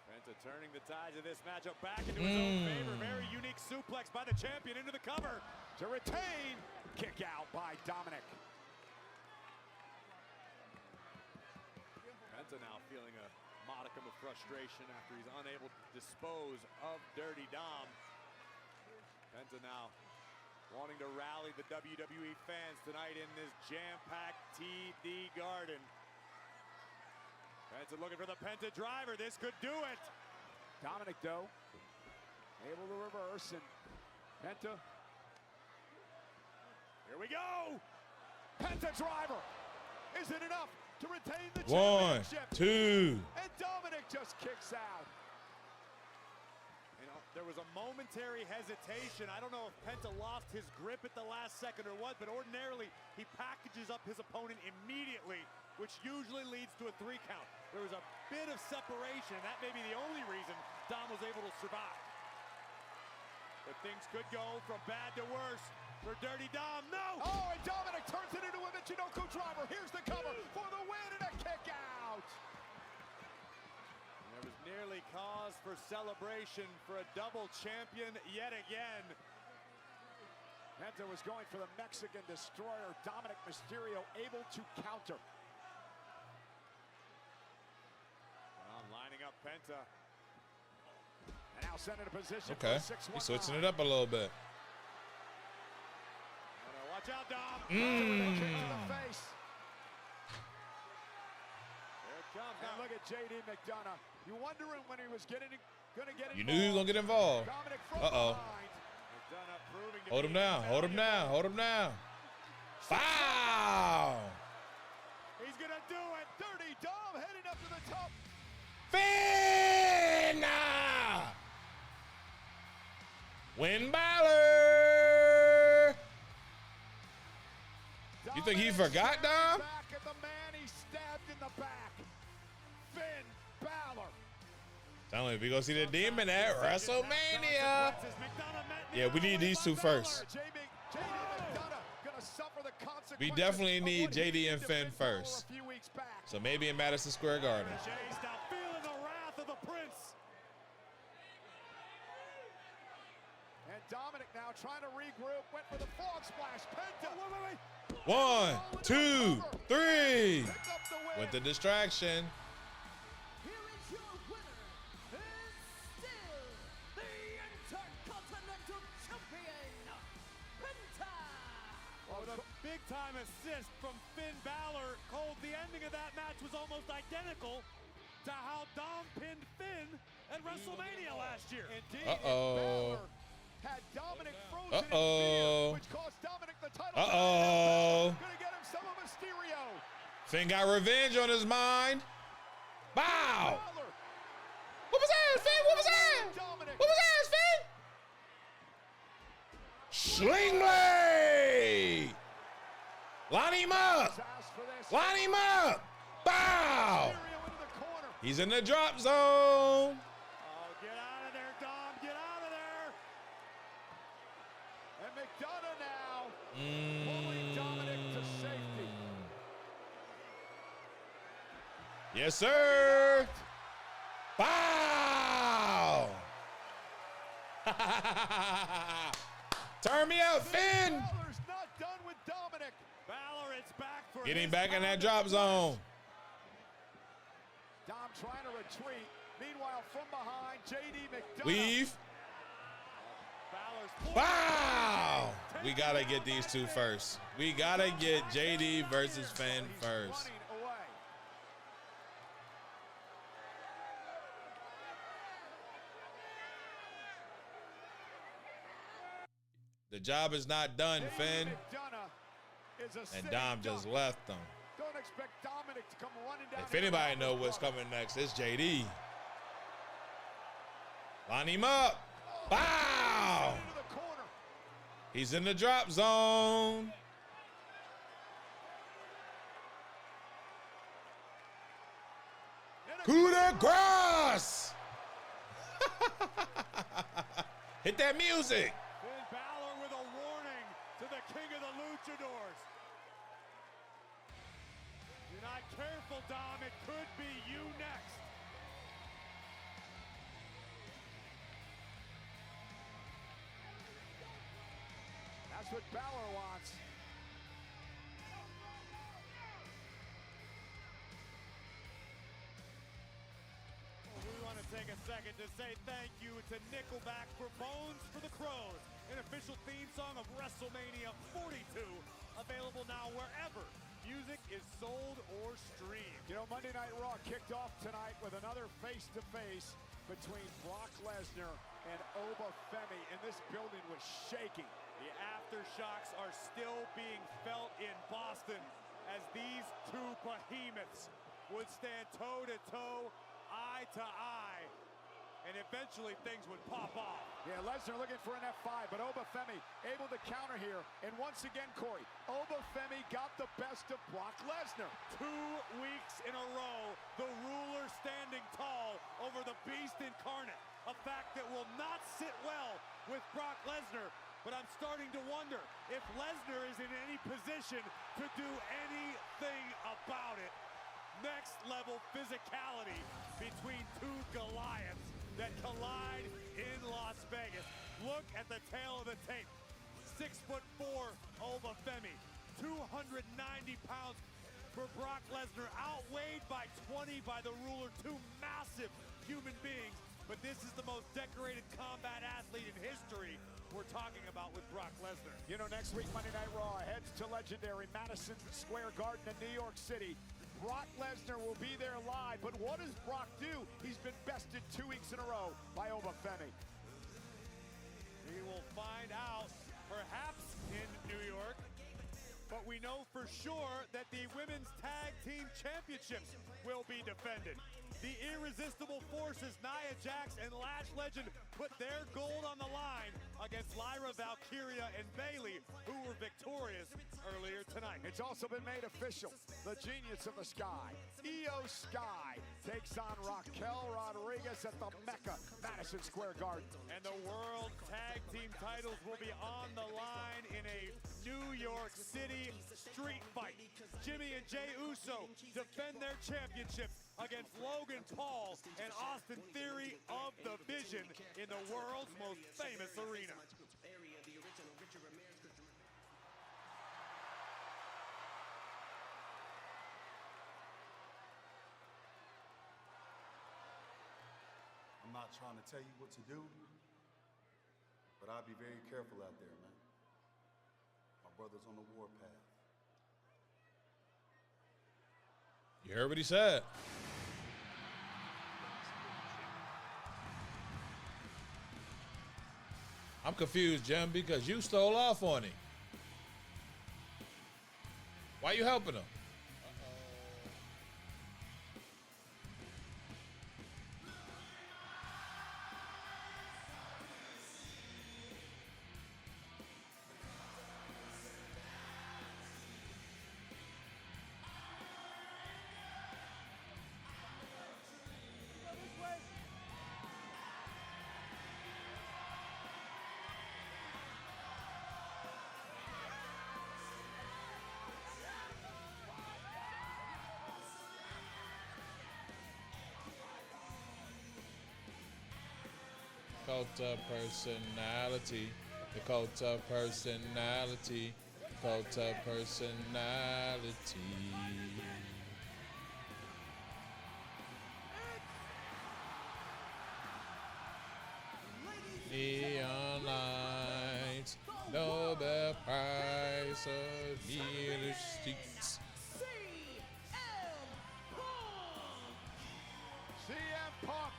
Penta turning the tides of this matchup back into his own favor. Very unique suplex by the champion into the cover. To retain. Kick out by Dominic. Penta now feeling a modicum of frustration after he's unable to dispose of Dirty Dom. Penta now wanting to rally the WWE fans tonight in this jam-packed TD Garden. Penta looking for the Penta driver. This could do it. Dominic, though, able to reverse, and Penta. Here we go. Penta driver. Is it enough to retain the 1, championship? 2. And Dominic just kicks out. You know, there was a momentary hesitation. I don't know if Penta lost his grip at the last second or what, but ordinarily he packages up his opponent immediately, which usually leads to a 3 count. There was a bit of separation, and that may be the only reason Dom was able to survive. But things could go from bad to worse for Dirty Dom. No! Oh, and Dominic turns it into a Michinoku driver. Here's the cover for the win and a kick out. There was nearly cause for celebration for a double champion yet again. Penta was going for the Mexican destroyer. Dominic Mysterio able to counter. Well, lining up Penta. And now sent in a position Okay, for 619. he's switching it up a little bit. Watch out, Dom. Kick to the face. There it comes. And look at J.D. McDonough. You wondering when he was going to get You knew he was going to get involved. Uh-oh. McDonough proving to Hold him down. Hold him down. Hold him down. Foul! He's going to do it. Dirty Dom heading up to the top. Finn! Win Balor! You think he forgot, Dom? Back at the man he stabbed in the back. Finn Balor. Tell me, we gonna see the demon at WrestleMania. Yeah, we need these two first. We definitely need JD and Finn first. So maybe in Madison Square Garden. Jay's now feeling the wrath of the prince. And Dominic now trying to regroup. Went for the frog splash. Penta. Wait. 1, 2, 3. With the distraction. Here is your winner, and still the Intercontinental Champion, Penta. Well, with a big big-time assist from Finn Balor. Cole, the ending of that match was almost identical to how Dom pinned Finn at WrestleMania last year. Indeed. Uh-oh. Had Dominic frozen in Uh-oh. fear, which cost Dominic the title. Uh-oh. Gonna get him some of Mysterio. Finn got revenge on his mind. Bow. Balor. What was that, Finn? What was that? Dominic. What was that, Finn? Sling blade. Line him up. Line him up. Bow. He's in the drop zone. Oh, get out of there, Dom. Get out of there. And McDonough now pulling Dominic to safety. Yes, sir. Bow. Turn me out, Finn. Balor's not done with Dominic. Balor, it's back for Get him his back in that time drop to zone. Dom trying to retreat. Meanwhile, from behind, JD McDonough. Weave. Balor's Bow. We got to get these two first. We got to get JD versus Finn first. Running away. The job is not done, Finn. McDonough is a And sitting Dom just duck. left them. Don't expect Dominic to come running down. If anybody know what's coming next, it's JD. Line him up. Bow. Into the corner. He's in the drop zone. Coup de grace. Hit that music. Finn Balor with a warning to the king of the luchadors. You're not careful, Dom. It could be you next. That's what Balor wants. We want to take a second to say thank you to Nickelback for Bones for the Crows, an official theme song of WrestleMania 42, available now wherever music is sold or streamed. You know, Monday Night Raw kicked off tonight with another face-to-face between Brock Lesnar and Oba Femi, and this building was shaking. The aftershocks are still being felt in Boston as these two behemoths would stand toe-to-toe, eye to eye, and eventually things would pop off. Yeah, Lesnar looking for an F5, but Oba Femi able to counter here. And once again, Corey, Oba Femi got the best of Brock Lesnar. 2 weeks in a row, the ruler standing tall over the beast incarnate. A fact that will not sit well with Brock Lesnar, but I'm starting to wonder if Lesnar is in any position to do anything about it. Next level physicality between two Goliaths that collide in Las Vegas. Look at the tail of the tape. 6'4" Oba Femi, 290 pounds for Brock Lesnar, outweighed by 20 by the ruler. Two massive human beings, but this is the most decorated combat athlete in history we're talking about with Brock Lesnar. You know, next week, Monday Night Raw heads to legendary Madison Square Garden in New York City. Brock Lesnar will be there live, but what does Brock do? He's been bested 2 weeks in a row by Oba Femi. We will find out, perhaps in New York, but we know for sure that the Women's Tag Team Championships will be defended. The Irresistible Forces, Nia Jax and Lash Legend, put their gold on the line against Lyra Valkyria and Bayley, who were victorious earlier tonight. It's also been made official. The Genius of the Sky, Io Sky, takes on Raquel Rodriguez at the Mecca, Madison Square Garden. And the World Tag Team titles will be on the line in a New York City street fight. Jimmy and Jey Uso defend their championships against Logan Paul and Austin Theory of the Vision in the world's most famous arena. I'm not trying to tell you what to do, but I'll be very careful out there, man. My brother's on the warpath. You heard what he said. I'm confused, Jim, because you stole off on him. Why you helping him? Cult of personality. The cult of personality. Cult of personality. Neon lights, Nobel Prize of Neon Streets. CM Punk,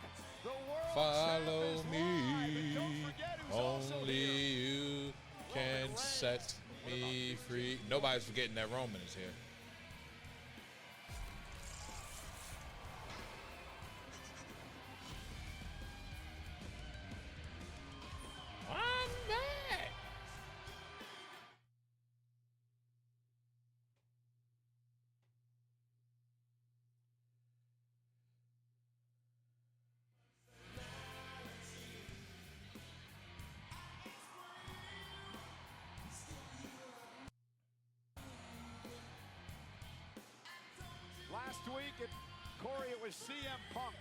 the world Follow champ, is me. live. And don't forget who's also Only here. you can set me free. Nobody's forgetting that Roman is here. I'm back. Last week at Corey, it was CM Punk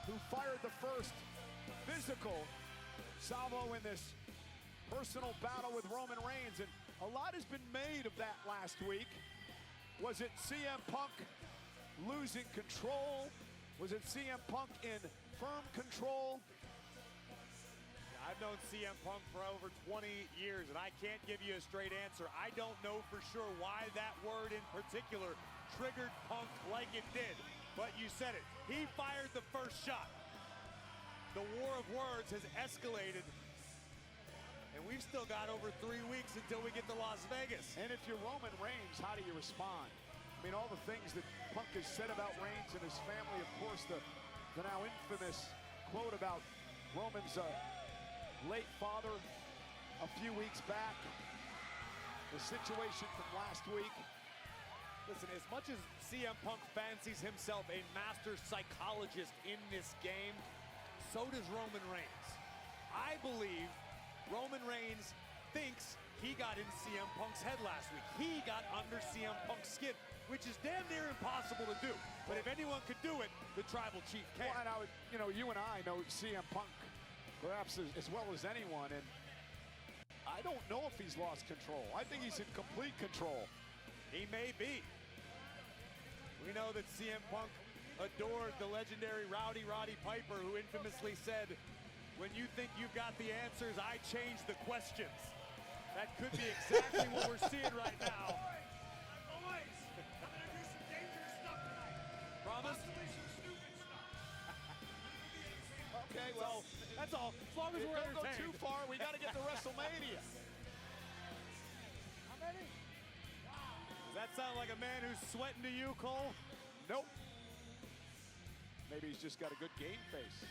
who fired the first physical salvo in this personal battle with Roman Reigns, and a lot has been made of that last week. Was it CM Punk losing control? Was it CM Punk in firm control? I've known CM Punk for over 20 years, and I can't give you a straight answer. I don't know for sure why that word in particular triggered Punk like it did, but you said it. He fired the first shot. The war of words has escalated, and we've still got over 3 weeks until we get to Las Vegas. And if you're Roman Reigns, how do you respond? I mean, all the things that Punk has said about Reigns and his family, of course, the now infamous quote about Roman's late father a few weeks back, the situation from last week. Listen, as much as CM Punk fancies himself a master psychologist in this game, so does Roman Reigns. I believe Roman Reigns thinks he got in CM Punk's head last week. He got under CM Punk's skin, which is damn near impossible to do. But if anyone could do it, the Tribal Chief can. Well, and you know, you and I know CM Punk perhaps as well as anyone, and I don't know if he's lost control. I think he's in complete control. He may be. We know that CM Punk adored the legendary Rowdy Roddy Piper, who infamously said, "When you think you've got the answers, I change the questions." That could be exactly what we're seeing right now. Boys, I'm gonna do some dangerous stuff tonight. Promise? Possibly some stupid stuff. Okay, well, that's all. As long as we're don't go entertained. too far. We got to get to WrestleMania. How many? Does that sound like a man who's sweating to you, Cole? Nope. Maybe he's just got a good game face.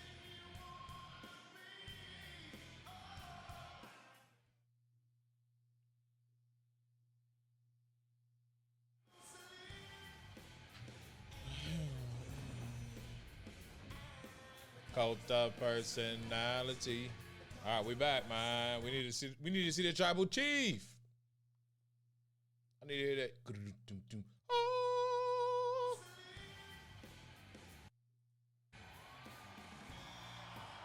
Cult of personality. All right, we back, man. We need to see the Tribal Chief. I need to hear that. Oh.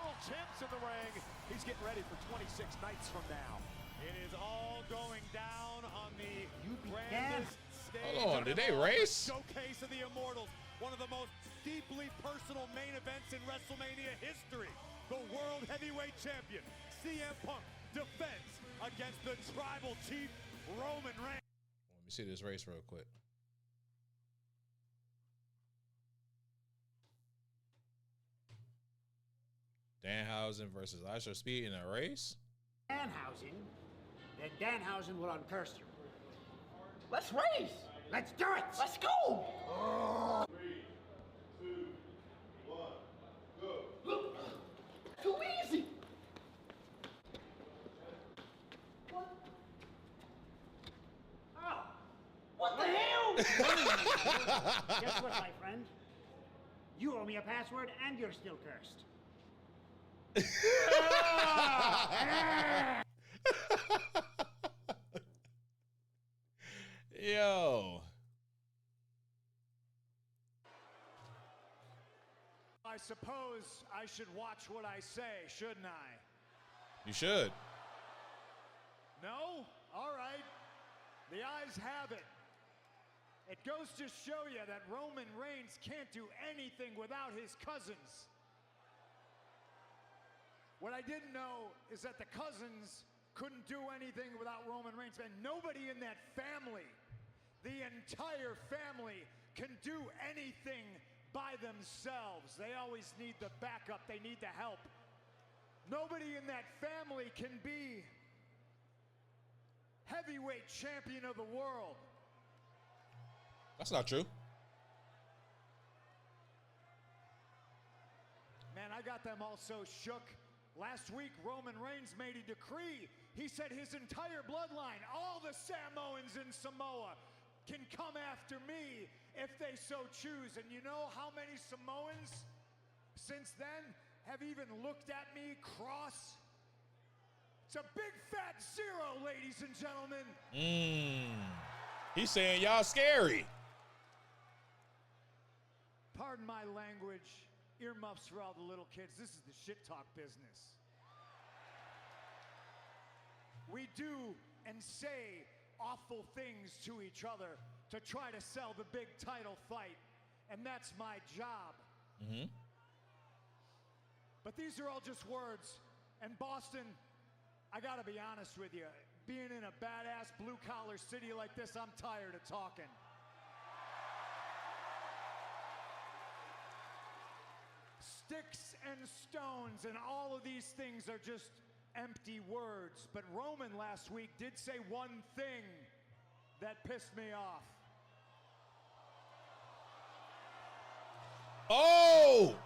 World champs in the ring. He's getting ready for 26 nights from now. It is all going down on the grandest stage. Hold on, did they race? Showcase of the Immortals. One of the most deeply personal main events in WrestleMania history. The World Heavyweight Champion, CM Punk, defends against the Tribal Chief, Roman Reigns. Let me see this race real quick. Danhausen versus Elijah Speed in a race? Danhausen, then Danhausen will uncurse you. Let's race! Let's do it! Let's go! 3, 2, 1, go. Look, too easy! What? Oh, what the hell? Guess what, my friend? You owe me a password and you're still cursed. Yo. I suppose I should watch what I say, shouldn't I? You should. No? All right. The eyes have it. It goes to show you that Roman Reigns can't do anything without his cousins. What I didn't know is that the cousins couldn't do anything without Roman Reigns, and nobody in that family, the entire family, can do anything by themselves. They always need the backup. They need the help. Nobody in that family can be heavyweight champion of the world. That's not true. Man, I got them all so shook. Last week, Roman Reigns made a decree. He said his entire bloodline, all the Samoans in Samoa, can come after me if they so choose. And you know how many Samoans since then have even looked at me cross? It's a big fat 0, ladies and gentlemen. He's saying y'all scary. Pardon my language. Earmuffs for all the little kids. This is the shit talk business. We do and say awful things to each other to try to sell the big title fight, and that's my job. But these are all just words. And Boston, I gotta be honest with you, being in a badass blue-collar city like this, I'm tired of talking. Sticks and stones and all of these things are just empty words. But Roman last week did say one thing that pissed me off. Oh!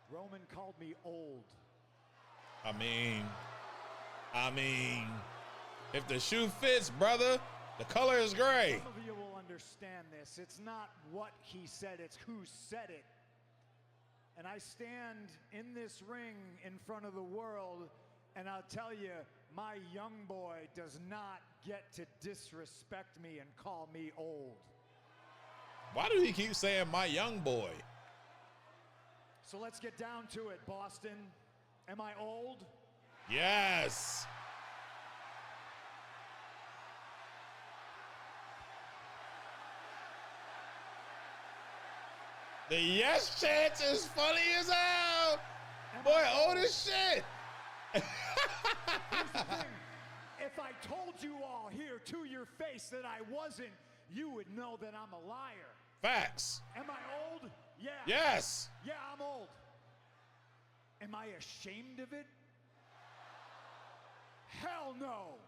Roman called me old. I mean, if the shoe fits, brother, the color is gray. Some of you will understand this. It's not what he said, it's who said it. And I stand in this ring in front of the world, and I'll tell you, my young boy does not get to disrespect me and call me old. Why do he keep saying my young boy? So let's get down to it, Boston. Am I old? Yes. The yes chance is funny as hell. Boy, old as shit. Here's the thing. If I told you all here to your face that I wasn't, you would know that I'm a liar. Facts. Am I old? Yeah. Yes. Yeah, I'm old. Am I ashamed of it? Hell no.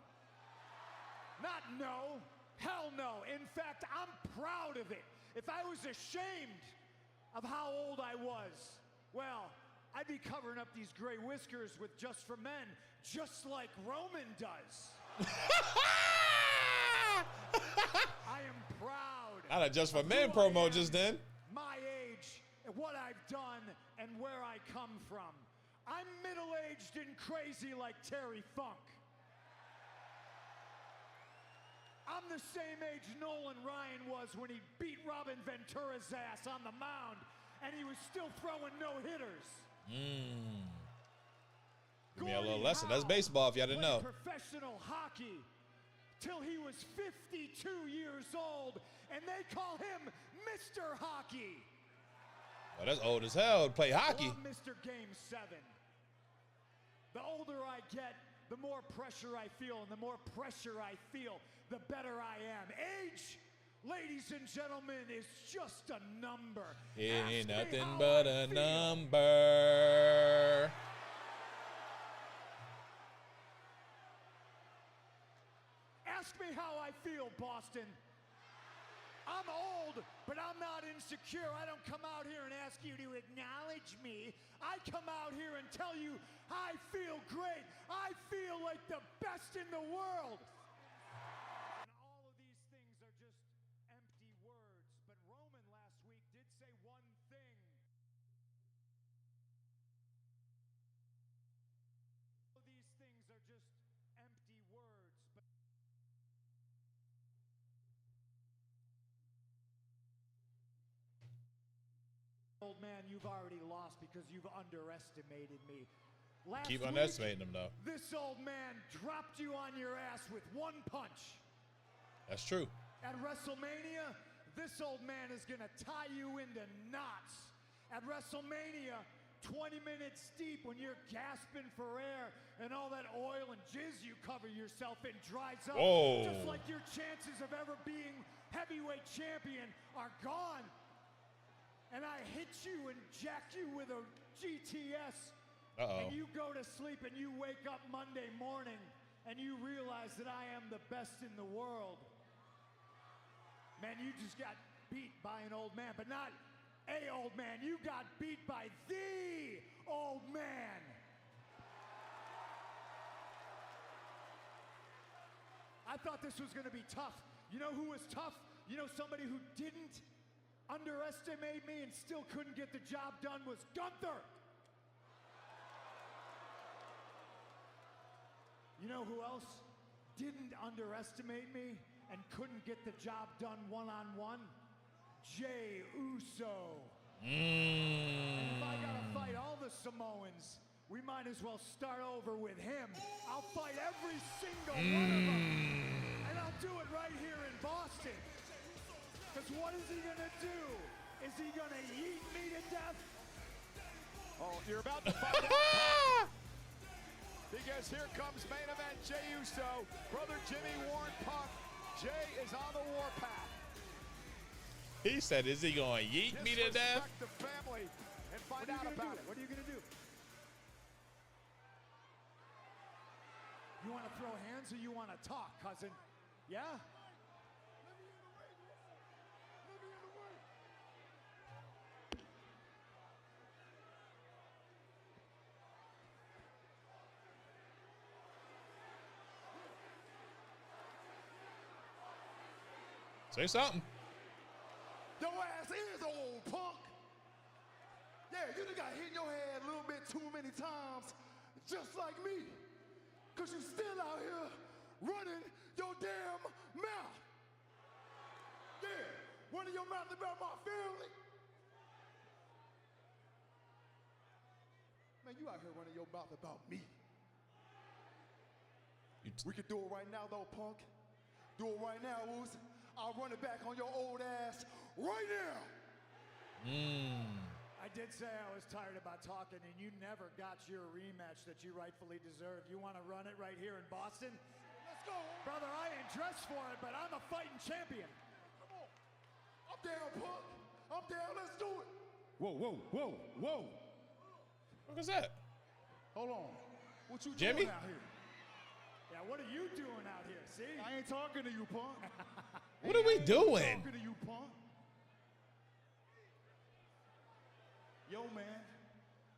Not no. Hell no. In fact, I'm proud of it. If I was ashamed of how old I was, well, I'd be covering up these gray whiskers with Just for Men, just like Roman does. I am proud. Not a Just for Men promo just then. My age, what I've done, and where I come from. I'm middle-aged and crazy like Terry Funk. I'm the same age Nolan Ryan was when he beat Robin Ventura's ass on the mound, and he was still throwing no-hitters. Give me a little lesson. That's baseball if y'all didn't know. Professional hockey till he was 52 years old, and they call him Mr. Hockey. Well, that's old as hell to play hockey. Mr. Game 7. The older I get, the more pressure I feel, and the more pressure I feel, the better I am. Age, ladies and gentlemen, is just a number. It ain't Ask me nothing how but I a feel. number. Ask me how I feel, Boston. I'm old, but I'm not insecure. I don't come out here and ask you to acknowledge me. I come out here and tell you I feel great. I feel like the best in the world. And all of these things are just empty words. But Roman last week did say one thing. All of these things are just empty words. But old man, you've already lost because you've underestimated me. Last Keep week, underestimating him, though. this old man dropped you on your ass with one punch. That's true. At WrestleMania, this old man is going to tie you into knots. At WrestleMania, 20 minutes deep, when you're gasping for air and all that oil and jizz you cover yourself in dries up, Whoa. just like your chances of ever being heavyweight champion are gone. And I hit you and jack you with a GTS. Uh-oh. And you go to sleep and you wake up Monday morning and you realize that I am the best in the world. Man, you just got beat by an old man, but not a old man. You got beat by the old man. I thought this was going to be tough. You know who was tough? You know somebody who didn't underestimate me and still couldn't get the job done was Gunther. You know who else didn't underestimate me and couldn't get the job done one-on-one? Jey Uso. And if I gotta fight all the Samoans, we might as well start over with him. I'll fight every single one of them. And I'll do it right here in Boston. Because what is he gonna do? Is he gonna eat me to death? Oh, you're about to find out. Because here comes main event Jey Uso, brother Jimmy Warren Punk. Jey is on the warpath. He said, is he going to yeet me to death? Disrespect the family and find out about it. What are you gonna do? You wanna throw hands or you wanna talk, cousin? Yeah? Say something. Your ass is old, punk. Yeah, you done got hit in your head a little bit too many times, just like me. Cause you still out here running your damn mouth. Yeah, running your mouth about my family. Man, you out here running your mouth about me. We can do it right now though, punk. Do it right now, Uzi. I'll run it back on your old ass right now. I did say I was tired about talking, and you never got your rematch that you rightfully deserve. You want to run it right here in Boston? Let's go. Brother, I ain't dressed for it, but I'm a fighting champion. Come on. I'm down, punk. I'm down. Let's do it. Whoa, whoa, whoa, whoa. What was that? Hold on. What you Jimmy? doing out here? Yeah, what are you doing out here? See? I ain't talking to you, punk. What are we doing? Talking to you, punk. Yo, man,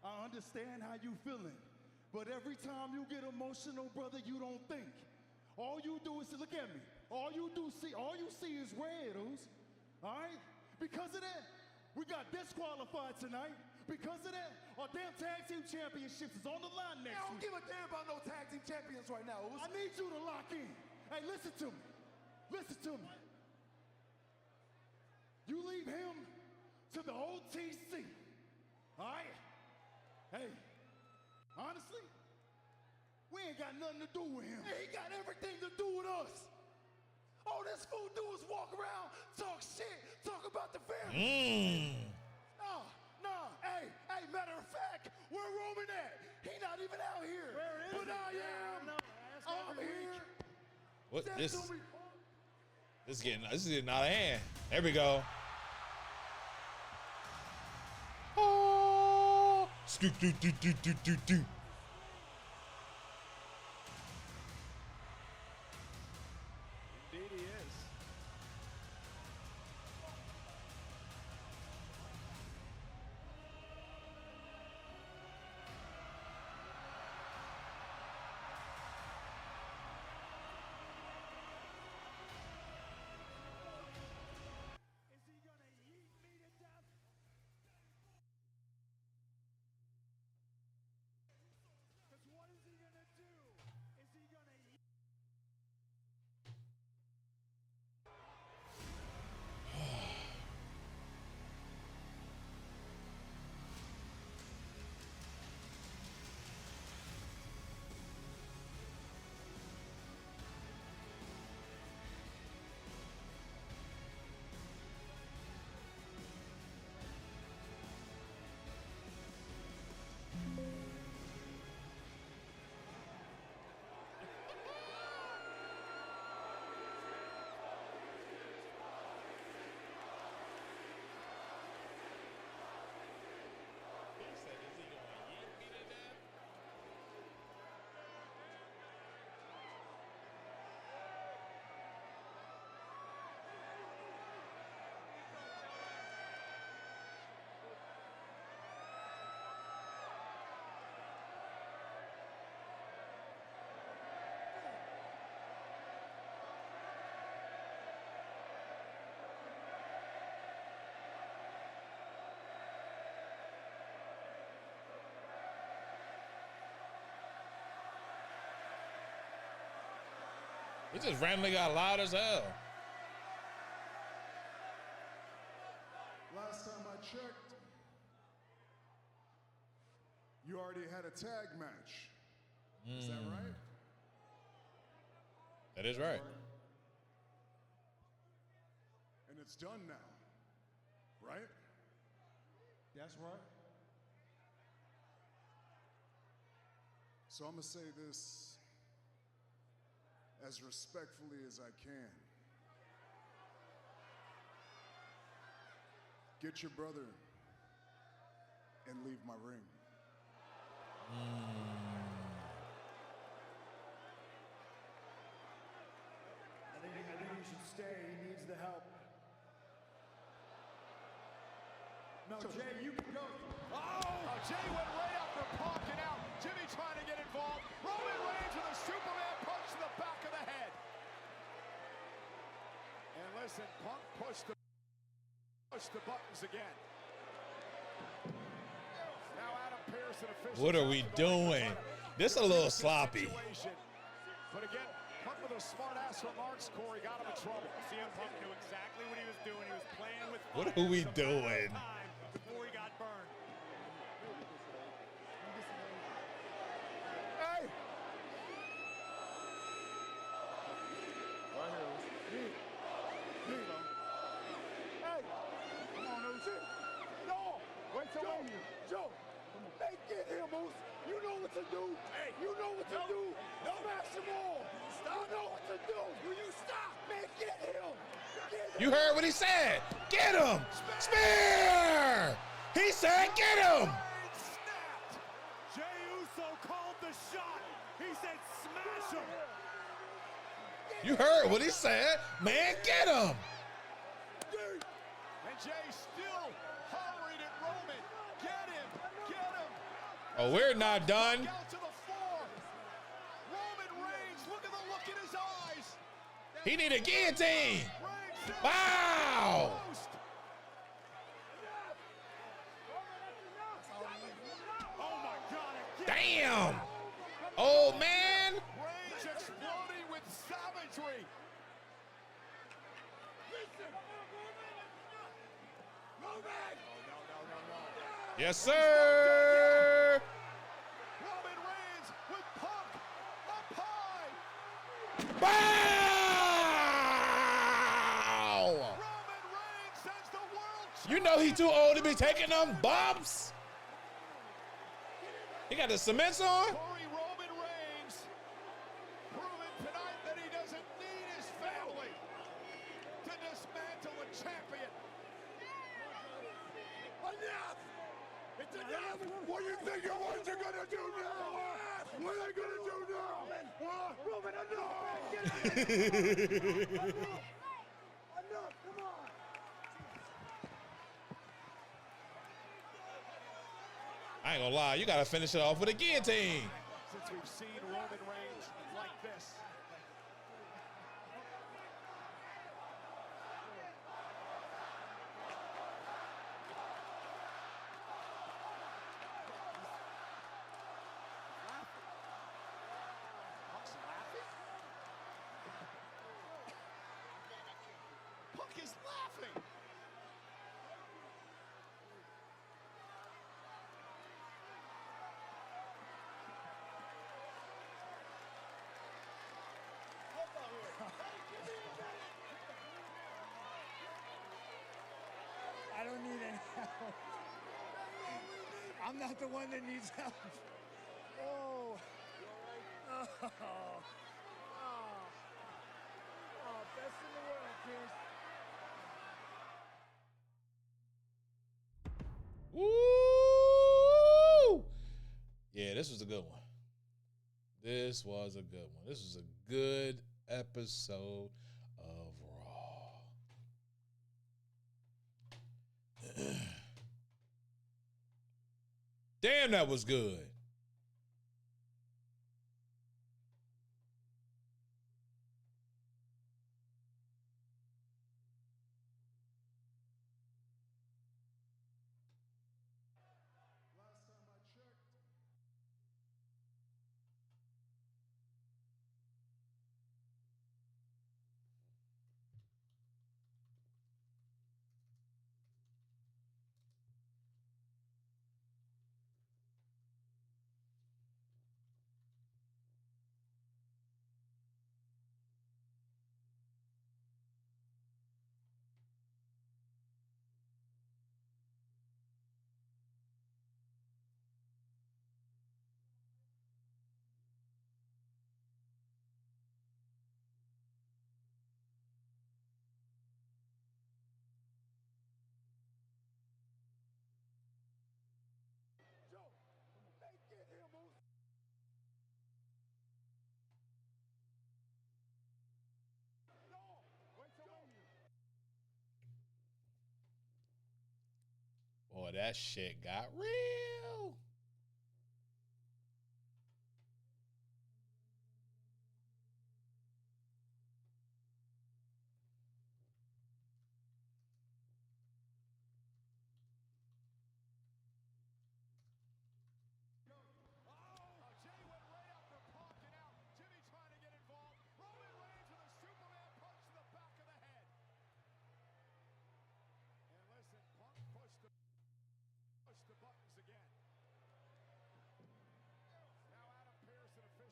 I understand how you feeling, but every time you get emotional, brother, you don't think. All you do is look at me. All you see is red, Oos. All right? Because of that, we got disqualified tonight. Because of that, our damn tag team championships is on the line next week. I don't give a damn about no tag team champions right now, Oos. I need you to lock in. Hey, listen to me. Listen to me. You leave him to the OTC. All right? Hey, honestly, we ain't got nothing to do with him. Hey, he got everything to do with us. All this fool do is walk around, talk shit, talk about the family. Nah. Hey, matter of fact, where Roman at? He not even out here. Where is but he? I am. What this is getting out of hand. There we go. Oh, scoop, do. Indeed he is. It just randomly got loud as hell. Last time I checked, you already had a tag match. Is that right? That is right. And it's done now, right? That's right. So I'm gonna say this as respectfully as I can. Get your brother and leave my ring. I think you should stay. He needs the help. No, Jay, you can go. Oh, Jay went right after Punk and out. Jimmy trying to get involved. Roman Reigns with a Superman punch to the back of the head. And listen, Punk pushed the buttons again. Now Adam Pearce and officials. What are we doing? This a little sloppy. But again, Punk with those smart-ass remarks, Corey, got him in trouble. CM Punk knew exactly what he was doing. He was playing with fire. What are we doing? Before he got burned. Hey! Hey! Come on, OG. No! Wait till Joe! Hey, get him, Moose! You know what to do! Hey! You know what to do! Smash them all! Stop! You know what to do! Will you stop? Man, get him! You heard what he said. Get him! Spear! He said get him! Jey Uso called the shot. He said smash him. You heard what he said. Man, get him! And Jey still hovering at Roman. Get him! Get him! Oh, we're not done. Out to the floor. Roman Reigns, look at the look in his eyes. He need a guillotine. Wow! Oh my God! Damn! Oh man! Reigns exploding with savagery. Yes, sir! Roman Reigns with Punk up high. Bow! Roman Reigns sends the world. You know he too old to be taking them bumps. He got the cements on. Corey, Roman Reigns What do you think your boys are gonna do now? What are they gonna do now? Roman, enough! Enough, come on! I ain't gonna lie, you gotta finish it off with a guillotine. Since we've seen Roman Reigns like this. Punk's laughing? Punk is laughing! I don't need any help. I'm not the one that needs help. Oh. Oh. Oh, best in the world, Chris. Woo! Yeah, this was a good one. This was a good one. This was a good episode of Raw. Damn, that was good. Last time I checked, Boy, that shit got real.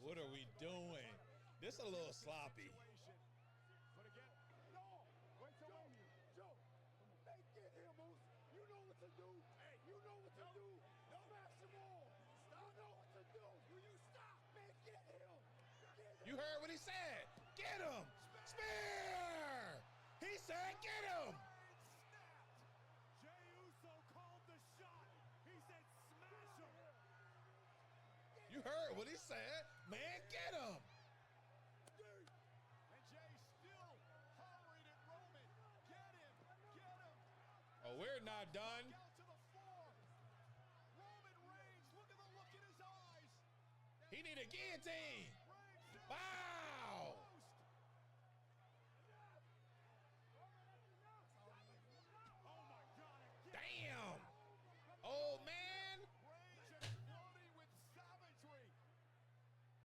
What are we doing? This a little sloppy. but again, no! Wait till Joe, hey, get him, Moose. You know what to do. Hey, you know what to do. Smash them all. You know what to do. Will you stop, man? Get him. You heard what he said. Get him. Spear. He said get him. Jey Uso called the shot. He said smash him. You heard what he said. Man, get him. And Jey still hollering at Roman. Get him. Get him. Oh, we're not done. Down to the floor. Roman Reigns, look at the look in his eyes. He need a guillotine.